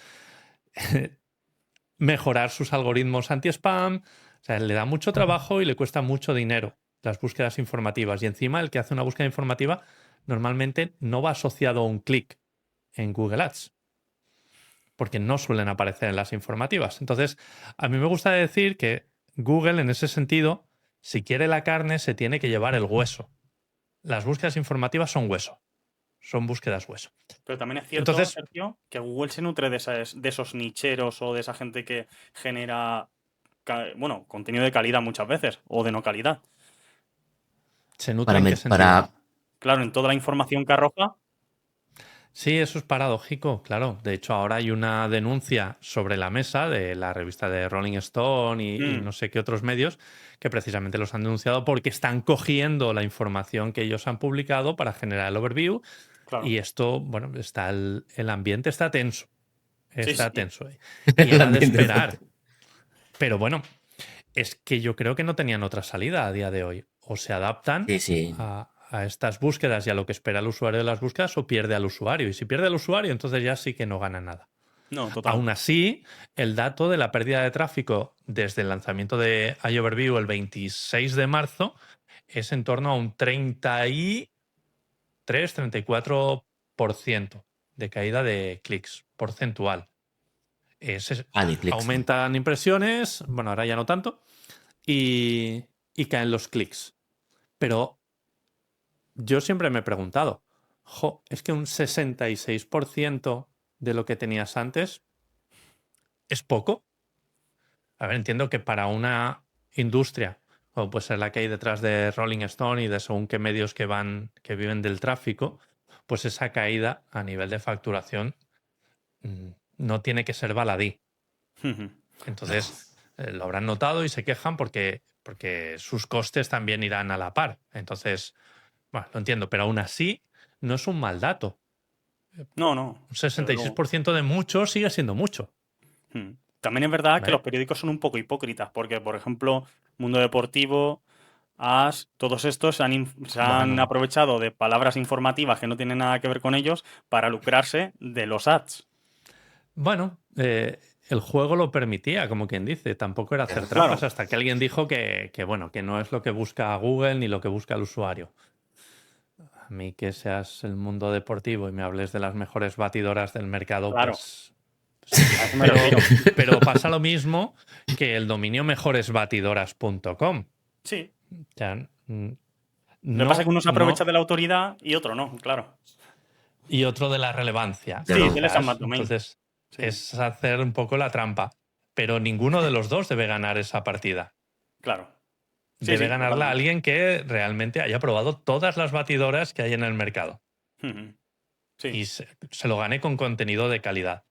mejorar sus algoritmos anti-spam. O sea, le da mucho trabajo y le cuesta mucho dinero las búsquedas informativas. Y encima el que hace una búsqueda informativa normalmente no va asociado a un clic en Google Ads, porque no suelen aparecer en las informativas. Entonces, a mí me gusta decir que Google, en ese sentido, si quiere la carne, se tiene que llevar el hueso. Las búsquedas informativas son hueso, son búsquedas hueso. Pero también es cierto, Entonces, Sergio, que Google se nutre de esos nicheros o de esa gente que genera, bueno, contenido de calidad muchas veces, o de no calidad. ¿se nutre Para, en qué sentido? Claro, en toda la información que arroja, Sí, eso es paradójico, claro. De hecho, ahora hay una denuncia sobre la mesa de la revista de Rolling Stone y no sé qué otros medios que precisamente los han denunciado porque están cogiendo la información que ellos han publicado para generar el overview. claro. Y esto, bueno, está el ambiente está tenso. Sí, Está sí. tenso. Y el era de ambiente esperar. Pero bueno, es que yo creo que no tenían otra salida a día de hoy. O se adaptan Sí, sí. a estas búsquedas y a lo que espera el usuario de las búsquedas o pierde al usuario. Y si pierde al usuario, entonces ya sí que no gana nada. No, total. Aún así, el dato de la pérdida de tráfico desde el lanzamiento de iOverview el 26 de marzo es en torno a un 33-34% de caída de clics porcentual. De clics. Aumentan impresiones, bueno, ahora ya no tanto, y caen los clics. Pero yo siempre me he preguntado, es que un 66% de lo que tenías antes es poco. A ver, entiendo que para una industria, como puede ser la que hay detrás de Rolling Stone y de según qué medios que viven del tráfico, pues esa caída a nivel de facturación no tiene que ser baladí. Entonces, lo habrán notado y se quejan porque sus costes también irán a la par. Entonces, bueno, lo entiendo, pero aún así no es un mal dato. No, Un desde luego. 66% de mucho sigue siendo mucho. También es verdad que los ¿Vale? periódicos son un poco hipócritas, porque, por ejemplo, Mundo Deportivo, AS, todos estos se han Bueno, aprovechado de palabras informativas que no tienen nada que ver con ellos para lucrarse de los ads. Bueno, el juego lo permitía, como quien dice. Tampoco era hacer Claro. trampas hasta que alguien dijo bueno, que no es lo que busca Google ni lo que busca el usuario. A mí que seas el mundo deportivo y me hables de las mejores batidoras del mercado, Claro, pues a eso me refiero. pero pasa lo mismo que el dominio mejoresbatidoras.com. Sí. Ya, Lo que pasa es que uno se aprovecha no. de la autoridad y otro no, claro. Y otro de la relevancia De que Sí, los- del quizás. Domain. Entonces, Sí, es hacer un poco la trampa. Pero ninguno de los dos debe ganar esa partida. claro. Sí, Debe sí, ganarla totalmente. alguien que realmente haya probado todas las batidoras que hay en el mercado. Sí. Y se lo gane con contenido de calidad.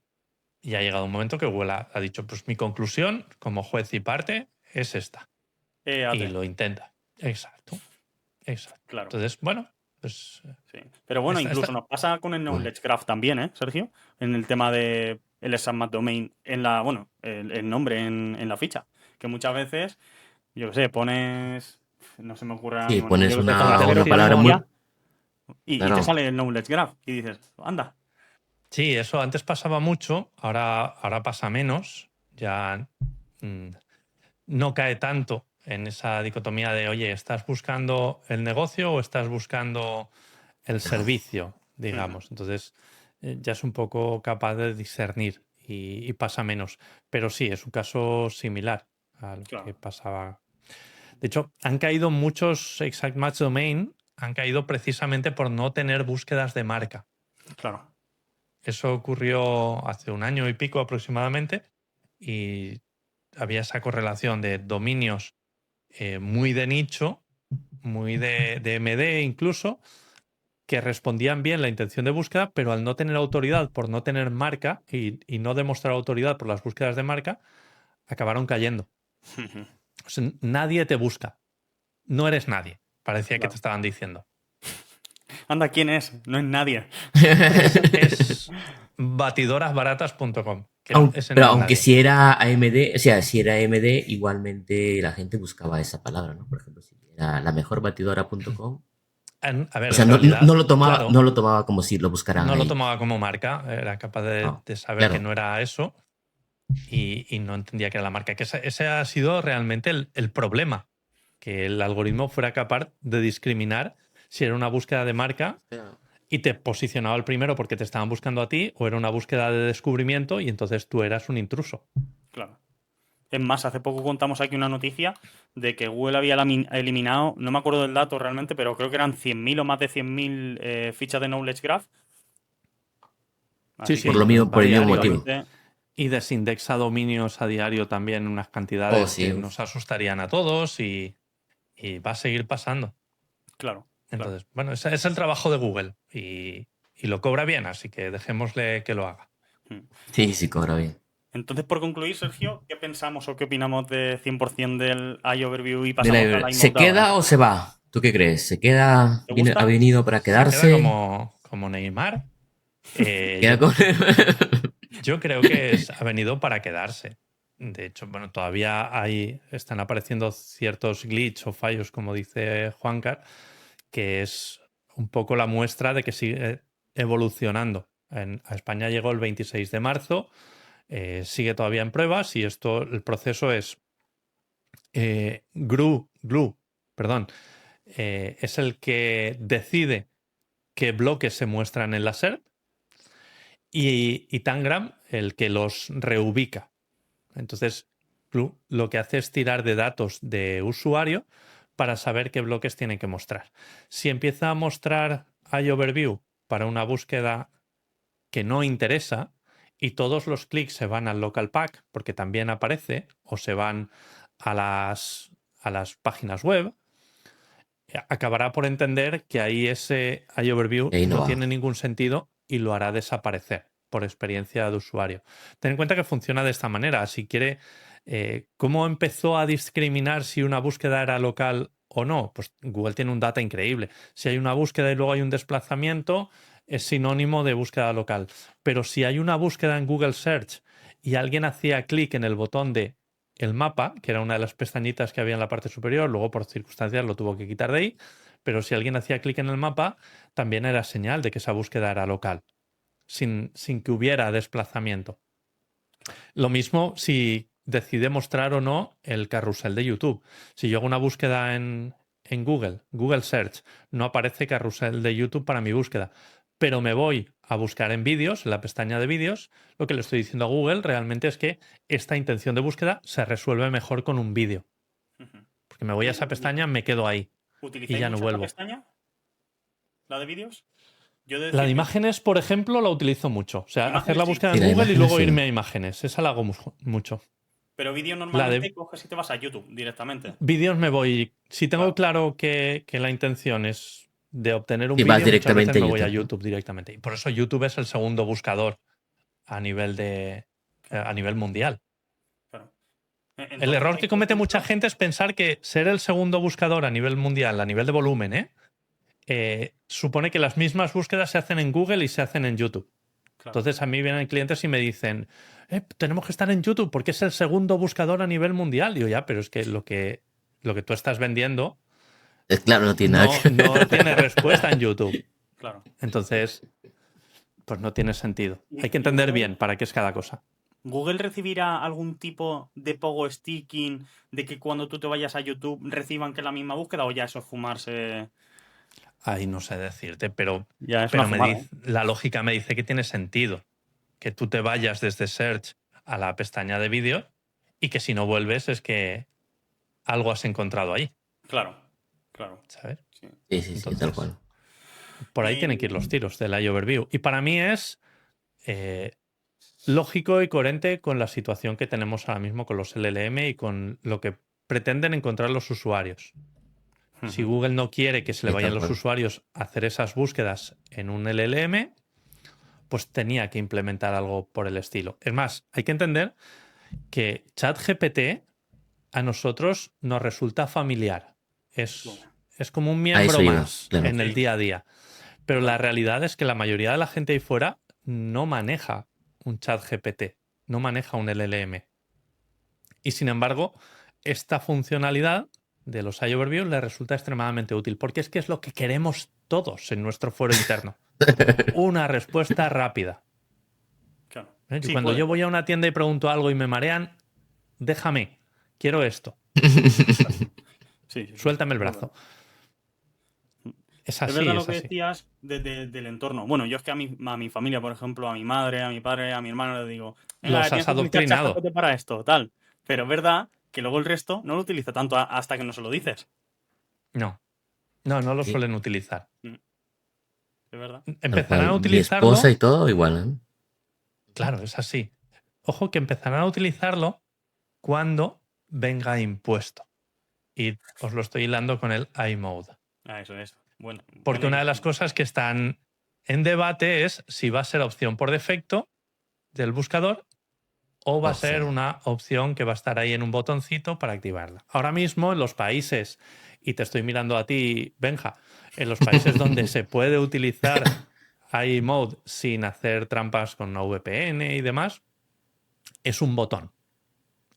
Y ha llegado un momento que Google ha dicho, pues mi conclusión como juez y parte es esta. Y EAT, lo intenta. Exacto. Exacto. claro. Entonces, bueno, pues Sí. Pero bueno, incluso nos pasa con el Bueno, Knowledge Graph también, ¿eh, Sergio? En el tema de el Submat Domain en la, bueno, el nombre en la ficha. Que muchas veces, yo qué sé, pones, no se me ocurre ahora sí, mismo ningún, pones yo qué sé, una inteligencia palabra muy. zapatero.media y te Claro. sale el Knowledge Graph y dices, anda. sí, eso antes pasaba mucho, ahora pasa menos. Ya no cae tanto en esa dicotomía de, oye, ¿estás buscando el negocio o estás buscando el Claro. servicio? Digamos. Entonces, ya es un poco capaz de discernir y pasa menos. Pero sí, es un caso similar a lo que Claro, pasaba. De hecho, han caído muchos Exact Match Domain, han caído precisamente por no tener búsquedas de marca. claro. Eso ocurrió hace un año y pico aproximadamente y había esa correlación de dominios muy de nicho, muy de MD incluso, que respondían bien la intención de búsqueda, pero al no tener autoridad por no tener marca y no demostrar autoridad por las búsquedas de marca, acabaron cayendo. O sea, nadie te busca. No eres nadie. Parecía que te Claro. estaban diciendo. Anda, ¿quién es? No es nadie. Es batidorasbaratas.com. Que ese no Pero es aunque nadie. si era AMD, o sea, si era AMD, igualmente la gente buscaba esa palabra, ¿no? Por ejemplo, si era la mejorbatidora.com. A ver, O sea, en realidad, no claro, lo tomaba como si lo buscaran no lo ahí. tomaba como marca, era capaz de, No, de saber que claro. no era eso y no entendía que era la marca. Que ese ha sido realmente el problema, que el algoritmo fuera capaz de discriminar si era una búsqueda de marca y te posicionaba el primero porque te estaban buscando a ti, o era una búsqueda de descubrimiento y entonces tú eras un intruso. Claro. Es más, hace poco contamos aquí una noticia de que Google había eliminado, no me acuerdo del dato realmente, pero creo que eran 100.000 o más de 100.000 fichas de Knowledge Graph. Sí, Así sí, Por lo que mismo, por el mismo diario. motivo. Y desindexa dominios a diario también unas cantidades Sí. que nos asustarían a todos y va a seguir pasando. Claro. Entonces, bueno, ese es el trabajo de Google y lo cobra bien, así que dejémosle que lo haga. Sí, cobra bien. Entonces, por concluir, Sergio, ¿qué pensamos o qué opinamos de 100% del iOverview y De pasamos la- al ¿Se iMode ahora? queda o se va? ¿Tú qué crees? ¿Se queda? ¿Te gusta? ¿Ha venido para Se queda quedarse? como Neymar. ¿Queda con- Yo creo que ha venido para quedarse. De hecho, bueno, todavía están apareciendo ciertos glitches o fallos, como dice Juancar, que es un poco la muestra de que sigue evolucionando. A España llegó el 26 de marzo, sigue todavía en pruebas y el proceso es Glue, perdón, es el que decide qué bloques se muestran en la SERP y Tangram el que los reubica. Entonces, Glue lo que hace es tirar de datos de usuario para saber qué bloques tiene que mostrar. Si empieza a mostrar iOverview para una búsqueda que no interesa y todos los clics se van al local pack porque también aparece o se van a las páginas web, acabará por entender que ahí ese iOverview Ahí no no va. tiene ningún sentido y lo hará desaparecer por experiencia de usuario. Ten en cuenta que funciona de esta manera. Si quiere, ¿cómo empezó a discriminar si una búsqueda era local o no? Pues Google tiene un data increíble. Si hay una búsqueda y luego hay un desplazamiento, es sinónimo de búsqueda local. Pero si hay una búsqueda en Google Search y alguien hacía clic en el botón de el mapa, que era una de las pestañitas que había en la parte superior, luego por circunstancias lo tuvo que quitar de ahí, pero si alguien hacía clic en el mapa, también era señal de que esa búsqueda era local, sin que hubiera desplazamiento. Lo mismo si decide mostrar o no el carrusel de YouTube. Si yo hago una búsqueda en Google Search, no aparece carrusel de YouTube para mi búsqueda, pero me voy a buscar en vídeos, en la pestaña de vídeos, lo que le estoy diciendo a Google realmente es que esta intención de búsqueda se resuelve mejor con un vídeo. Porque me voy a esa pestaña, me quedo ahí y ¿Utilizáis ya no mucho esta vuelvo. pestaña? ¿La de vídeos? Yo he de La decir de que imágenes, por ejemplo, la utilizo mucho. O sea, hacer imágenes la sí, búsqueda Sí, en la Google y imagen luego sí. irme a imágenes. Esa la hago mucho. pero vídeo La normalmente de coges y te vas a YouTube directamente. vídeos me voy. Si tengo Claro. claro que la intención es de obtener un Sí, vas vídeo, muchas veces directamente a me voy a YouTube, ¿no? YouTube directamente. Y por eso YouTube es el segundo buscador a nivel mundial. Claro. El Entonces error estáis que comete mucha contentos. gente es pensar que ser el segundo buscador a nivel mundial, a nivel de volumen, supone que las mismas búsquedas se hacen en Google y se hacen en YouTube. Claro. Entonces a mí vienen clientes y me dicen, tenemos que estar en YouTube porque es el segundo buscador a nivel mundial. Digo, ya, pero es que lo que tú estás vendiendo Claro, no tiene nada que no tiene respuesta en YouTube. Claro. Entonces, pues no tiene sentido. Hay que ¿Y entender Google, bien para qué es cada cosa. Google recibirá algún tipo de pogo sticking de que cuando tú te vayas a YouTube reciban que es la misma búsqueda o ya eso es fumarse? Ahí no sé decirte, pero, Ya es una pero fumada, ¿eh? la lógica me dice que tiene sentido que tú te vayas desde Search a la pestaña de vídeo y que si no vuelves es que algo has encontrado ahí, Claro, claro. ¿sabes? Sí. Sí, tal Entonces, cual. por ahí tienen que ir los tiros del iOverview. Y para mí es lógico y coherente con la situación que tenemos ahora mismo con los LLM y con lo que pretenden encontrar los usuarios. Si Google no quiere que se le Sí, vayan tal los cual. usuarios a hacer esas búsquedas en un LLM, pues tenía que implementar algo por el estilo. Es más, hay que entender que ChatGPT a nosotros nos resulta familiar. Es como un A eso miembro iba, más claro. en el Sí. día a día. Pero la Total. realidad es que la mayoría de la gente ahí fuera no maneja un ChatGPT, no maneja un LLM. Y sin embargo, esta funcionalidad de los iOverview le resulta extremadamente útil, porque es que es lo que queremos todos en nuestro foro interno. Una respuesta rápida. Claro. Yo Sí, cuando puede, yo voy puede. a una tienda y pregunto algo y me marean, déjame, quiero esto, Sí, sí, sí. suéltame el Es verdad. brazo. Es Es verdad así, lo es que así. decías del entorno. Bueno, yo es que a mi familia, por ejemplo, a mi madre, a mi padre, a mi hermano, les digo, venga, Los tienes has que utilizar adoctrinado. ChatGPT para esto, tal. Pero es verdad que luego el resto no lo utiliza tanto hasta que no se lo dices. No, no lo Sí, suelen utilizar. Mm, Es verdad. tal Empezarán cual. a Mi esposa utilizarlo, y todo igual, ¿eh? claro, es así. Ojo que empezarán a utilizarlo cuando venga impuesto. Y os lo estoy hilando con el iMode. Eso es. Bueno, Porque buena una de idea. las cosas que están en debate es si va a ser opción por defecto del buscador o va a ser Opcional. una opción que va a estar ahí en un botoncito para activarla. Ahora mismo en los países, y te estoy mirando a ti, Benja, en los países donde se puede utilizar iMode sin hacer trampas con una VPN y demás, es un botón.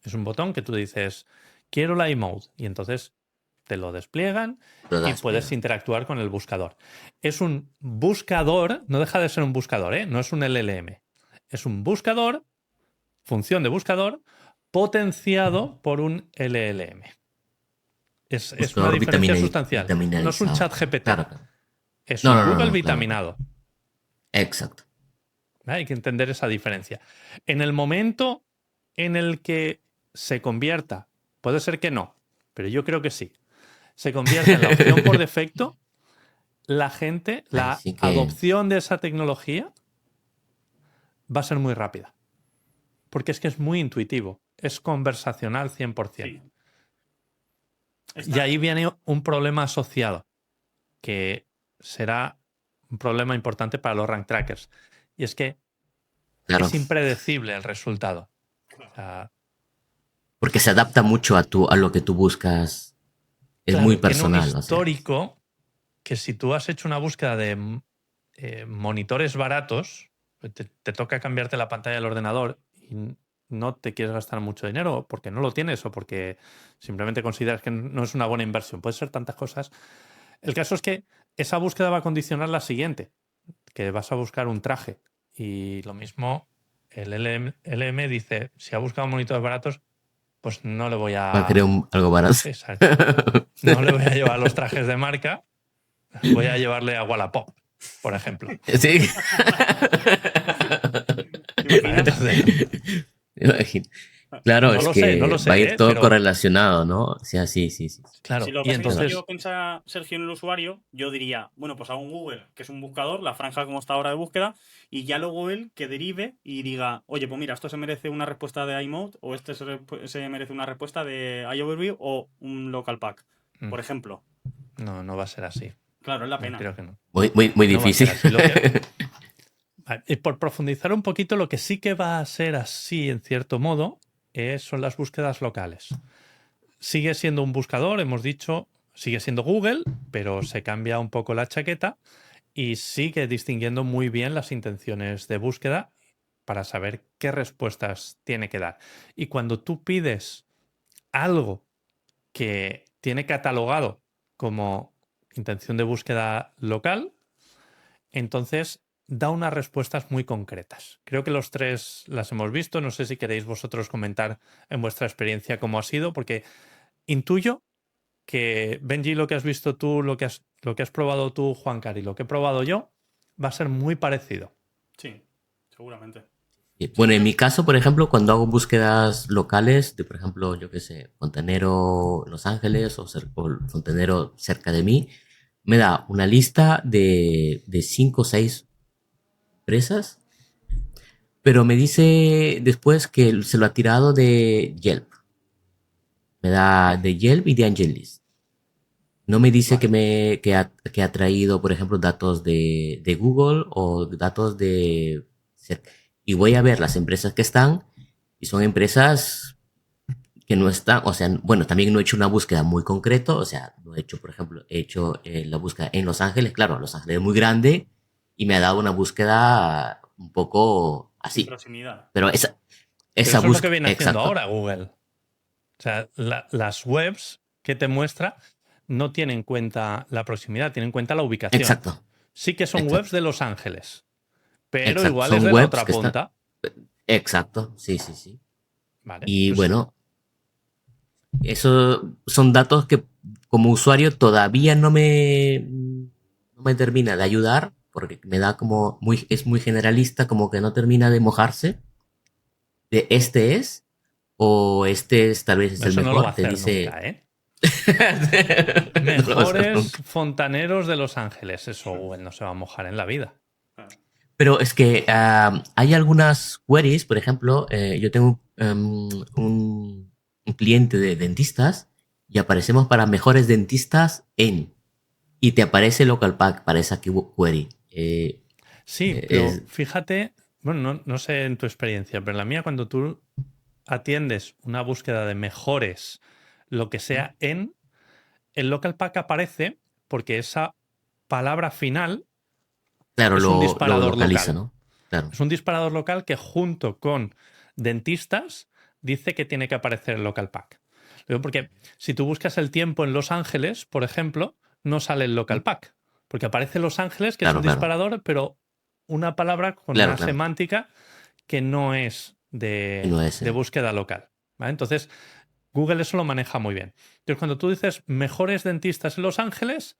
Es un botón que tú dices, quiero la iMode, y entonces te lo despliegan Lo y das puedes pega. interactuar con el buscador. Es un buscador, no deja de ser un buscador, ¿eh? No es un LLM. Es un buscador, función de buscador, potenciado por un LLM. Es una Buscador diferencia sustancial. No es un vitaminalizado. chat GPT, Claro, claro. es No, un no, no, Google no, claro, claro. vitaminado. Exacto. Hay que entender esa diferencia. En el momento en el que se convierta, puede ser que no, pero yo creo que sí, se convierta en la opción por defecto, la gente, Ahí la sí que, adopción de esa tecnología va a ser muy rápida. Porque es que es muy intuitivo, es conversacional 100%. Sí. Y Está, ahí viene un problema asociado, que será un problema importante para los rank trackers. Y es que claro, es impredecible el resultado. O sea, porque se adapta mucho a lo que tú buscas. Es muy claro, tiene un personal, o sea. histórico que si tú has hecho una búsqueda de monitores baratos, te toca cambiarte la pantalla del ordenador y no te quieres gastar mucho dinero porque no lo tienes o porque simplemente consideras que no es una buena inversión. Puede ser tantas cosas. El caso es que esa búsqueda va a condicionar la siguiente, que vas a buscar un traje y lo mismo el LM dice, si ha buscado monitores baratos, pues no le voy Va a querer a... algo barato. Exacto. No le voy a llevar los trajes de marca, voy a llevarle a Wallapop, por ejemplo. Sí. ¿te ¿Vale? imaginas? Entonces, Me imagino. Claro, no es no que lo va a sé, ir ¿eh? todo Pero correlacionado, ¿no? O sea, sí, sí, sí. Si claro, lo que y pasa es que si entonces, yo pensara, Sergio, en el usuario, yo diría, bueno, pues hago un Google, que es un buscador, la franja como está ahora de búsqueda, y ya luego él que derive y diga, oye, pues mira, esto se merece una respuesta de iMode, o este se merece una respuesta de iOverview o un local pack, mm, por ejemplo. no va a ser así. Claro, es la No, pena. creo que no. Muy, muy, muy No va a ser difícil. así. Y por profundizar un poquito, lo que sí que va a ser así, en cierto modo, son las búsquedas locales. Sigue siendo un buscador, hemos dicho, sigue siendo Google, pero se cambia un poco la chaqueta y sigue distinguiendo muy bien las intenciones de búsqueda para saber qué respuestas tiene que dar. Y cuando tú pides algo que tiene catalogado como intención de búsqueda local, entonces da unas respuestas muy concretas. Creo que los tres las hemos visto. No sé si queréis vosotros comentar en vuestra experiencia cómo ha sido, porque intuyo que, Benji, lo que has visto tú, lo que has probado tú, Juan Cari, lo que he probado yo, va a ser muy parecido. Sí, seguramente. Y, Sí, bueno, sí, en mi caso, por ejemplo, cuando hago búsquedas locales de, por ejemplo, yo qué sé, Fontanero Los Ángeles o Fontanero cerca de mí, me da una lista de 5 o 6 empresas, pero me dice después que se lo ha tirado de Yelp. Me da de Yelp y de Angelis. No me dice vale. que ha traído, por ejemplo, datos de Google o datos de... Y voy a ver las empresas que están y son empresas que no están, o sea, bueno, también no he hecho una búsqueda muy concreto, o sea, no he hecho, por ejemplo, he hecho la búsqueda en Los Ángeles, claro, Los Ángeles es muy grande y me ha dado una búsqueda un poco De así, proximidad. pero Pero esa eso es lo que búsqueda, viene haciendo exacto, ahora Google. O sea, las webs que te muestra no tienen en cuenta la proximidad, tienen en cuenta la ubicación. exacto, Sí que son webs exacto, de Los Ángeles, pero exacto, igual es son de la webs otra que están, punta. exacto, sí, sí, sí. Vale, Y pues bueno, eso son datos que como usuario todavía no me... no me termina de ayudar porque me da como es muy generalista, como que no termina de mojarse de este es o este es tal vez es el Eso no lo va a mejor, te hacer dice nunca, ¿eh? no lo vas a hacer Mejores nunca. fontaneros de Los Ángeles. Eso Google no se va a mojar en la vida. Pero es que hay algunas queries, por ejemplo, yo tengo un cliente de dentistas y aparecemos para mejores dentistas y te aparece local pack para esa query. Sí, pero Es, fíjate, bueno, no sé en tu experiencia, pero en la mía, cuando tú atiendes una búsqueda de mejores, lo que sea el local pack aparece porque esa palabra final claro, es un lo disparador localiza, local. ¿no? Claro, Es un disparador local que junto con dentistas dice que tiene que aparecer el local pack. Lo digo porque si tú buscas el tiempo en Los Ángeles, por ejemplo, no sale el local pack. Porque aparece Los Ángeles, que es un claro, claro, disparador, pero una palabra con claro, una claro. semántica que no es Y no de ese. búsqueda local. ¿Vale? Entonces, Google eso lo maneja muy bien. Entonces, cuando tú dices mejores dentistas en Los Ángeles,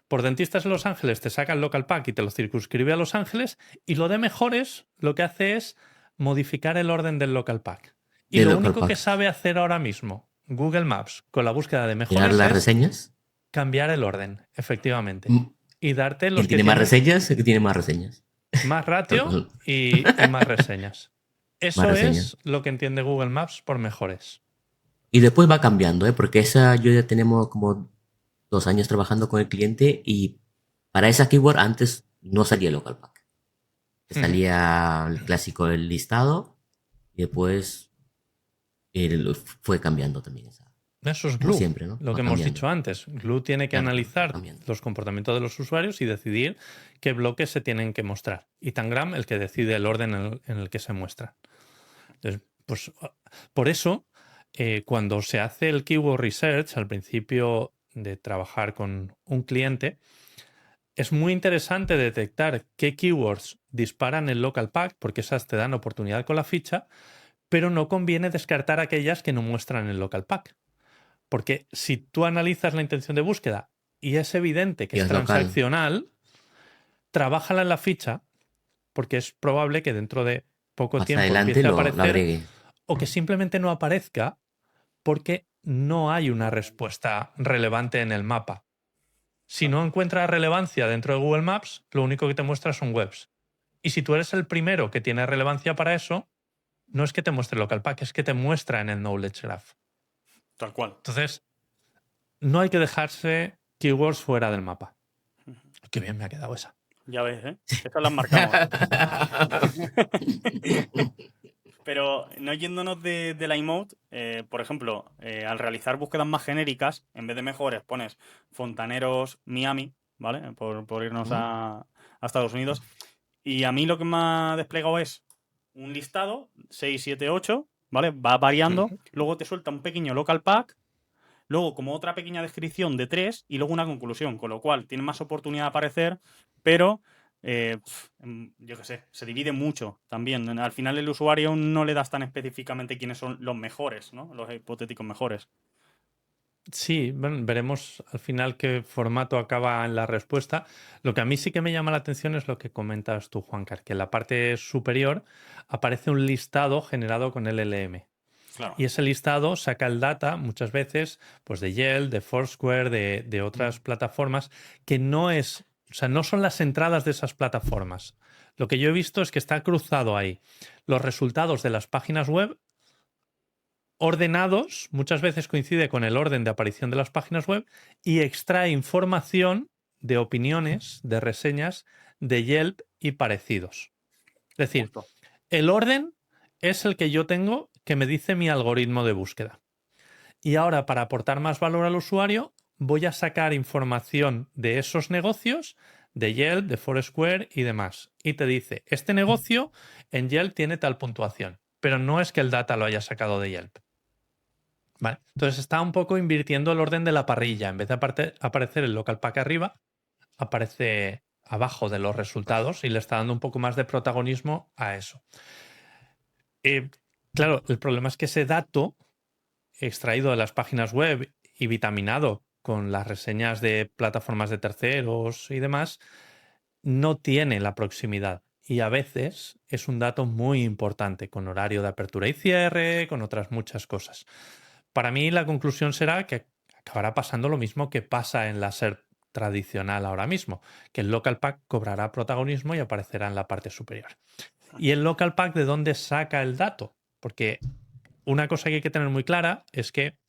por dentistas en Los Ángeles te saca el local pack y te lo circunscribe a Los Ángeles, y lo de mejores lo que hace es modificar el orden del local pack. Y De lo local único que pack. sabe hacer ahora mismo Google Maps con la búsqueda de Mirar mejores las es reseñas. cambiar el orden, efectivamente. Mm, Y darte ¿Quién los que tiene más tienen reseñas? El que tiene más reseñas. más Tal ratio cual. y más reseñas. Más Eso reseñas. es lo que entiende Google Maps por mejores. Y después va cambiando, ¿eh? Porque esa yo ya tenemos como 2 años trabajando con el cliente y para esa keyword antes no salía local pack. Ujú. Salía el clásico el listado y después fue cambiando también esa. Eso es Como Glue, siempre, ¿no? lo Va que hemos cambiando. dicho antes. Glue tiene que Claro, claro, va analizar cambiando. los comportamientos de los usuarios y decidir qué bloques se tienen que mostrar. Y Tangram el que decide el orden en el que se muestra. Entonces, pues, por eso, cuando se hace el keyword research al principio de trabajar con un cliente, es muy interesante detectar qué keywords disparan el local pack, porque esas te dan oportunidad con la ficha, pero no conviene descartar aquellas que no muestran el local pack. Porque si tú analizas la intención de búsqueda y es evidente que Y es es local. transaccional, trabájala en la ficha porque es probable que dentro de poco Más tiempo adelante empiece a lo aparecer agregue. o que simplemente no aparezca porque no hay una respuesta relevante en el mapa. Si no encuentras relevancia dentro de Google Maps, lo único que te muestra son webs. Y si tú eres el primero que tiene relevancia para eso, no es que te muestre local pack, es que te muestra en el knowledge graph. Tal cual. Entonces, no hay que dejarse keywords fuera del mapa. Qué bien me ha quedado esa. Ya ves, ¿eh? Estas las marcamos, ¿eh? Pero no yéndonos de la emote, por ejemplo, al realizar búsquedas más genéricas, en vez de mejores pones Fontaneros Miami, ¿vale? Por irnos ¿Mm? a Estados Unidos. Y a mí lo que me ha desplegado es un listado, 6 7 8, ¿vale? Va variando. Ujú. Luego te suelta un pequeño local pack. Luego como otra pequeña descripción de 3 y luego una conclusión. Con lo cual tiene más oportunidad de aparecer, pero yo qué sé, se divide mucho también. Al final el usuario no le das tan específicamente quiénes son los mejores, ¿no? Los hipotéticos mejores. Sí, bueno, veremos al final qué formato acaba en la respuesta. Lo que a mí sí que me llama la atención es lo que comentas tú, Juancar, que en la parte superior aparece un listado generado con LLM. Claro. Y ese listado saca el data muchas veces pues de Yelp, de Foursquare, de otras plataformas, que no es, o sea, no son las entradas de esas plataformas. Lo que yo he visto es que está cruzado ahí los resultados de las páginas web ordenados, muchas veces coincide con el orden de aparición de las páginas web y extrae información de opiniones, de reseñas de Yelp y parecidos. Es decir, Justo. el orden es el que yo tengo que me dice mi algoritmo de búsqueda. Y ahora, para aportar más valor al usuario, voy a sacar información de esos negocios, de Yelp, de Foursquare y demás. Y te dice, este negocio en Yelp tiene tal puntuación, pero no es que el data lo haya sacado de Yelp. Vale. Entonces está un poco invirtiendo el orden de la parrilla. En vez de aparecer el local pack arriba, aparece abajo de los resultados y le está dando un poco más de protagonismo a eso. Claro, el problema es que ese dato extraído de las páginas web y vitaminado con las reseñas de plataformas de terceros y demás, no tiene la proximidad. Y a veces es un dato muy importante, con horario de apertura y cierre, con otras muchas cosas. Para mí la conclusión será que acabará pasando lo mismo que pasa en la SERP tradicional ahora mismo, que el local pack cobrará protagonismo y aparecerá en la parte superior. ¿Y el local pack de dónde saca el dato? Porque una cosa que hay que tener muy clara es que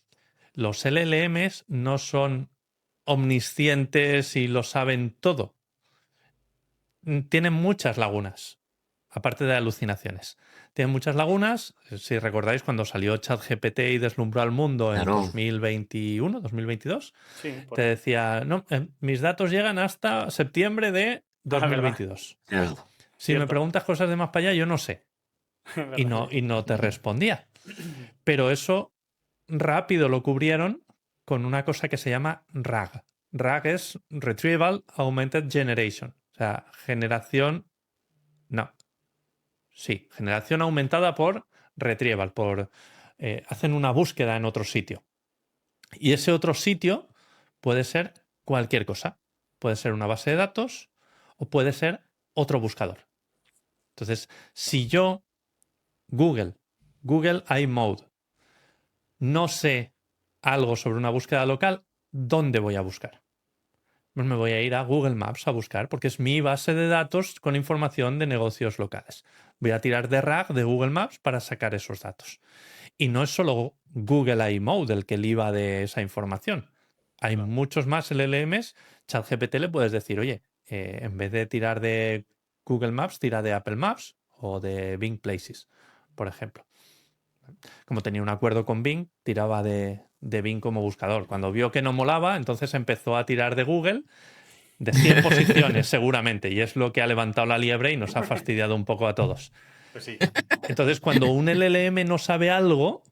los LLMs no son omniscientes y lo saben todo. Tienen muchas lagunas, aparte de alucinaciones. Tienen muchas lagunas. Si recordáis, cuando salió ChatGPT y deslumbró al mundo en Claro. 2021, 2022, Sí, por te ahí. decía, no, mis datos llegan hasta septiembre de verdad. 2022. Claro. Si me Cierto. preguntas cosas de más para allá, yo no sé. Y no te respondía. Pero eso rápido lo cubrieron con una cosa que se llama RAG. RAG es Retrieval Augmented Generation. O sea, generación... No. Sí, generación aumentada por retrieval, hacen una búsqueda en otro sitio. Y ese otro sitio puede ser cualquier cosa. Puede ser una base de datos o puede ser otro buscador. Entonces, si yo, Google iMode, no sé algo sobre una búsqueda local, ¿dónde voy a buscar? Pues me voy a ir a Google Maps a buscar, porque es mi base de datos con información de negocios locales. Voy a tirar de RAG de Google Maps para sacar esos datos. Y no es solo Google iMode el que liba de esa información. Hay Claro. muchos más LLMs. ChatGPT le puedes decir, oye, en vez de tirar de Google Maps, tira de Apple Maps o de Bing Places, por ejemplo. Como tenía un acuerdo con Bing, tiraba de Bing como buscador. Cuando vio que no molaba, entonces empezó a tirar de Google de 100 posiciones seguramente, y es lo que ha levantado la liebre y nos ha fastidiado un poco a todos. Pues sí. Entonces, cuando un LLM no sabe algo,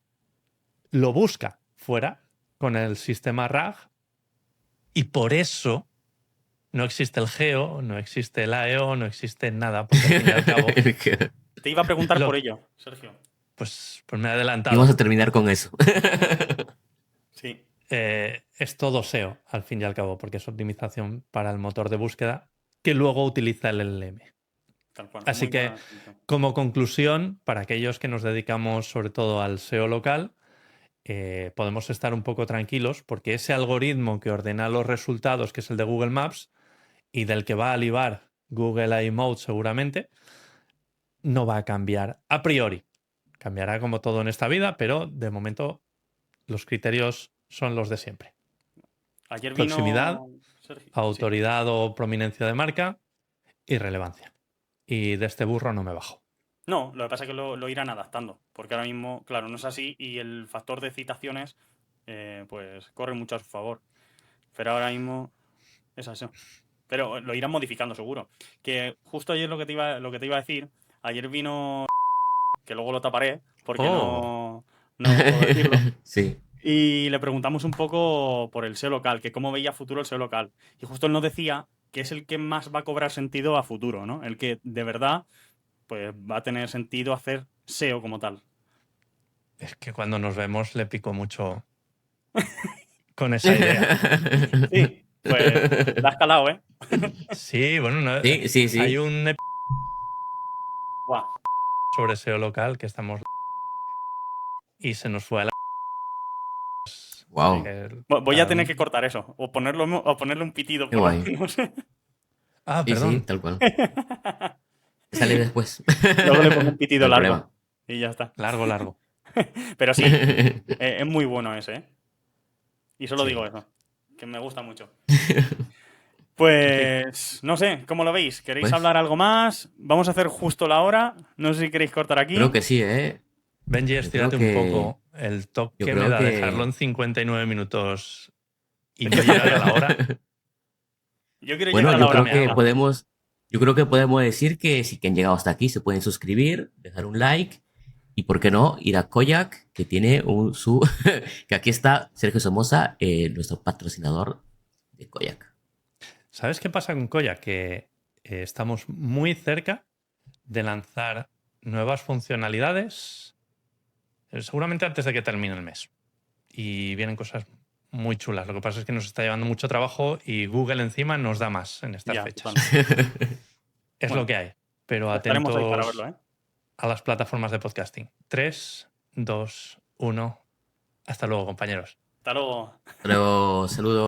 lo busca fuera con el sistema RAG, y por eso no existe el Geo, no existe el AEO, no existe nada, porque al fin y al cabo, Te iba a preguntar Lo- por ello, Sergio. pues me he Y vamos adelantado. a terminar con eso. Sí. Es todo SEO, al fin y al cabo, porque es optimización para el motor de búsqueda que luego utiliza el LLM. Tal cual. Así Muy que, buena definición. como conclusión, para aquellos que nos dedicamos sobre todo al SEO local, podemos estar un poco tranquilos porque ese algoritmo que ordena los resultados, que es el de Google Maps y del que va a libar Google iMode seguramente, no va a cambiar a priori. Cambiará como todo en esta vida, pero de momento los criterios son los de siempre. Ayer Proximidad, vino Sergio. Sí. autoridad o prominencia de marca y relevancia. Y de este burro no me bajo. No, lo que pasa es que lo irán adaptando, porque ahora mismo, claro, no es así y el factor de citaciones, pues corre mucho a su favor. Pero ahora mismo es así. Pero lo irán modificando seguro. Que justo ayer lo que te iba a decir, ayer vino, que luego lo taparé, porque Oh, no puedo decirlo. Sí. Y le preguntamos un poco por el SEO local, que cómo veía a futuro el SEO local. Y justo él nos decía que es el que más va a cobrar sentido a futuro, ¿no? El que de verdad pues va a tener sentido hacer SEO como tal. es que cuando nos vemos le pico mucho con esa idea. Sí, pues la has calado, ¿eh? Sí, bueno, Sí, sí, hay sí. un Buah. sobre SEO local que estamos y se nos fue a la... Wow. Voy a tener que cortar eso, o ponerle un pitido Qué por lo guay. menos. Ah, Sí, sí, perdón. tal cual. Sale después. Luego le pongo un No pitido hay largo problema. y ya está. Largo. Pero sí, es muy bueno ese, ¿eh? Y solo digo Sí. eso, que me gusta mucho. Pues sí, Pues no sé, ¿cómo lo veis? ¿Queréis Pues hablar algo más? Vamos a hacer justo la hora. No sé si queréis cortar creo aquí. que sí, ¿eh? Benji, Yo creo estírate un que. poco. El toque Yo que me creo da dejarlo que. en 59 minutos y no llegar a la hora. Yo quiero llegar Bueno, a la yo hora creo media. que podemos. Yo creo que podemos decir que si que han llegado hasta aquí se pueden suscribir, dejar un like y, ¿por qué no?, ir a Koyak, que tiene su. Que aquí está Sergio Somoza, nuestro patrocinador de Koyak. ¿Sabes qué pasa con Koya? Que estamos muy cerca de lanzar nuevas funcionalidades, seguramente antes de que termine el mes. Y vienen cosas muy chulas. Lo que pasa es que nos está llevando mucho trabajo y Google encima nos da más en estas Ya, fechas. totalmente. Es Bueno, lo que hay. Pero estaremos ahí para atentos verlo, ¿eh? a las plataformas de podcasting. 3, 2, 1. Hasta luego, compañeros. Hasta luego. Pero saludos.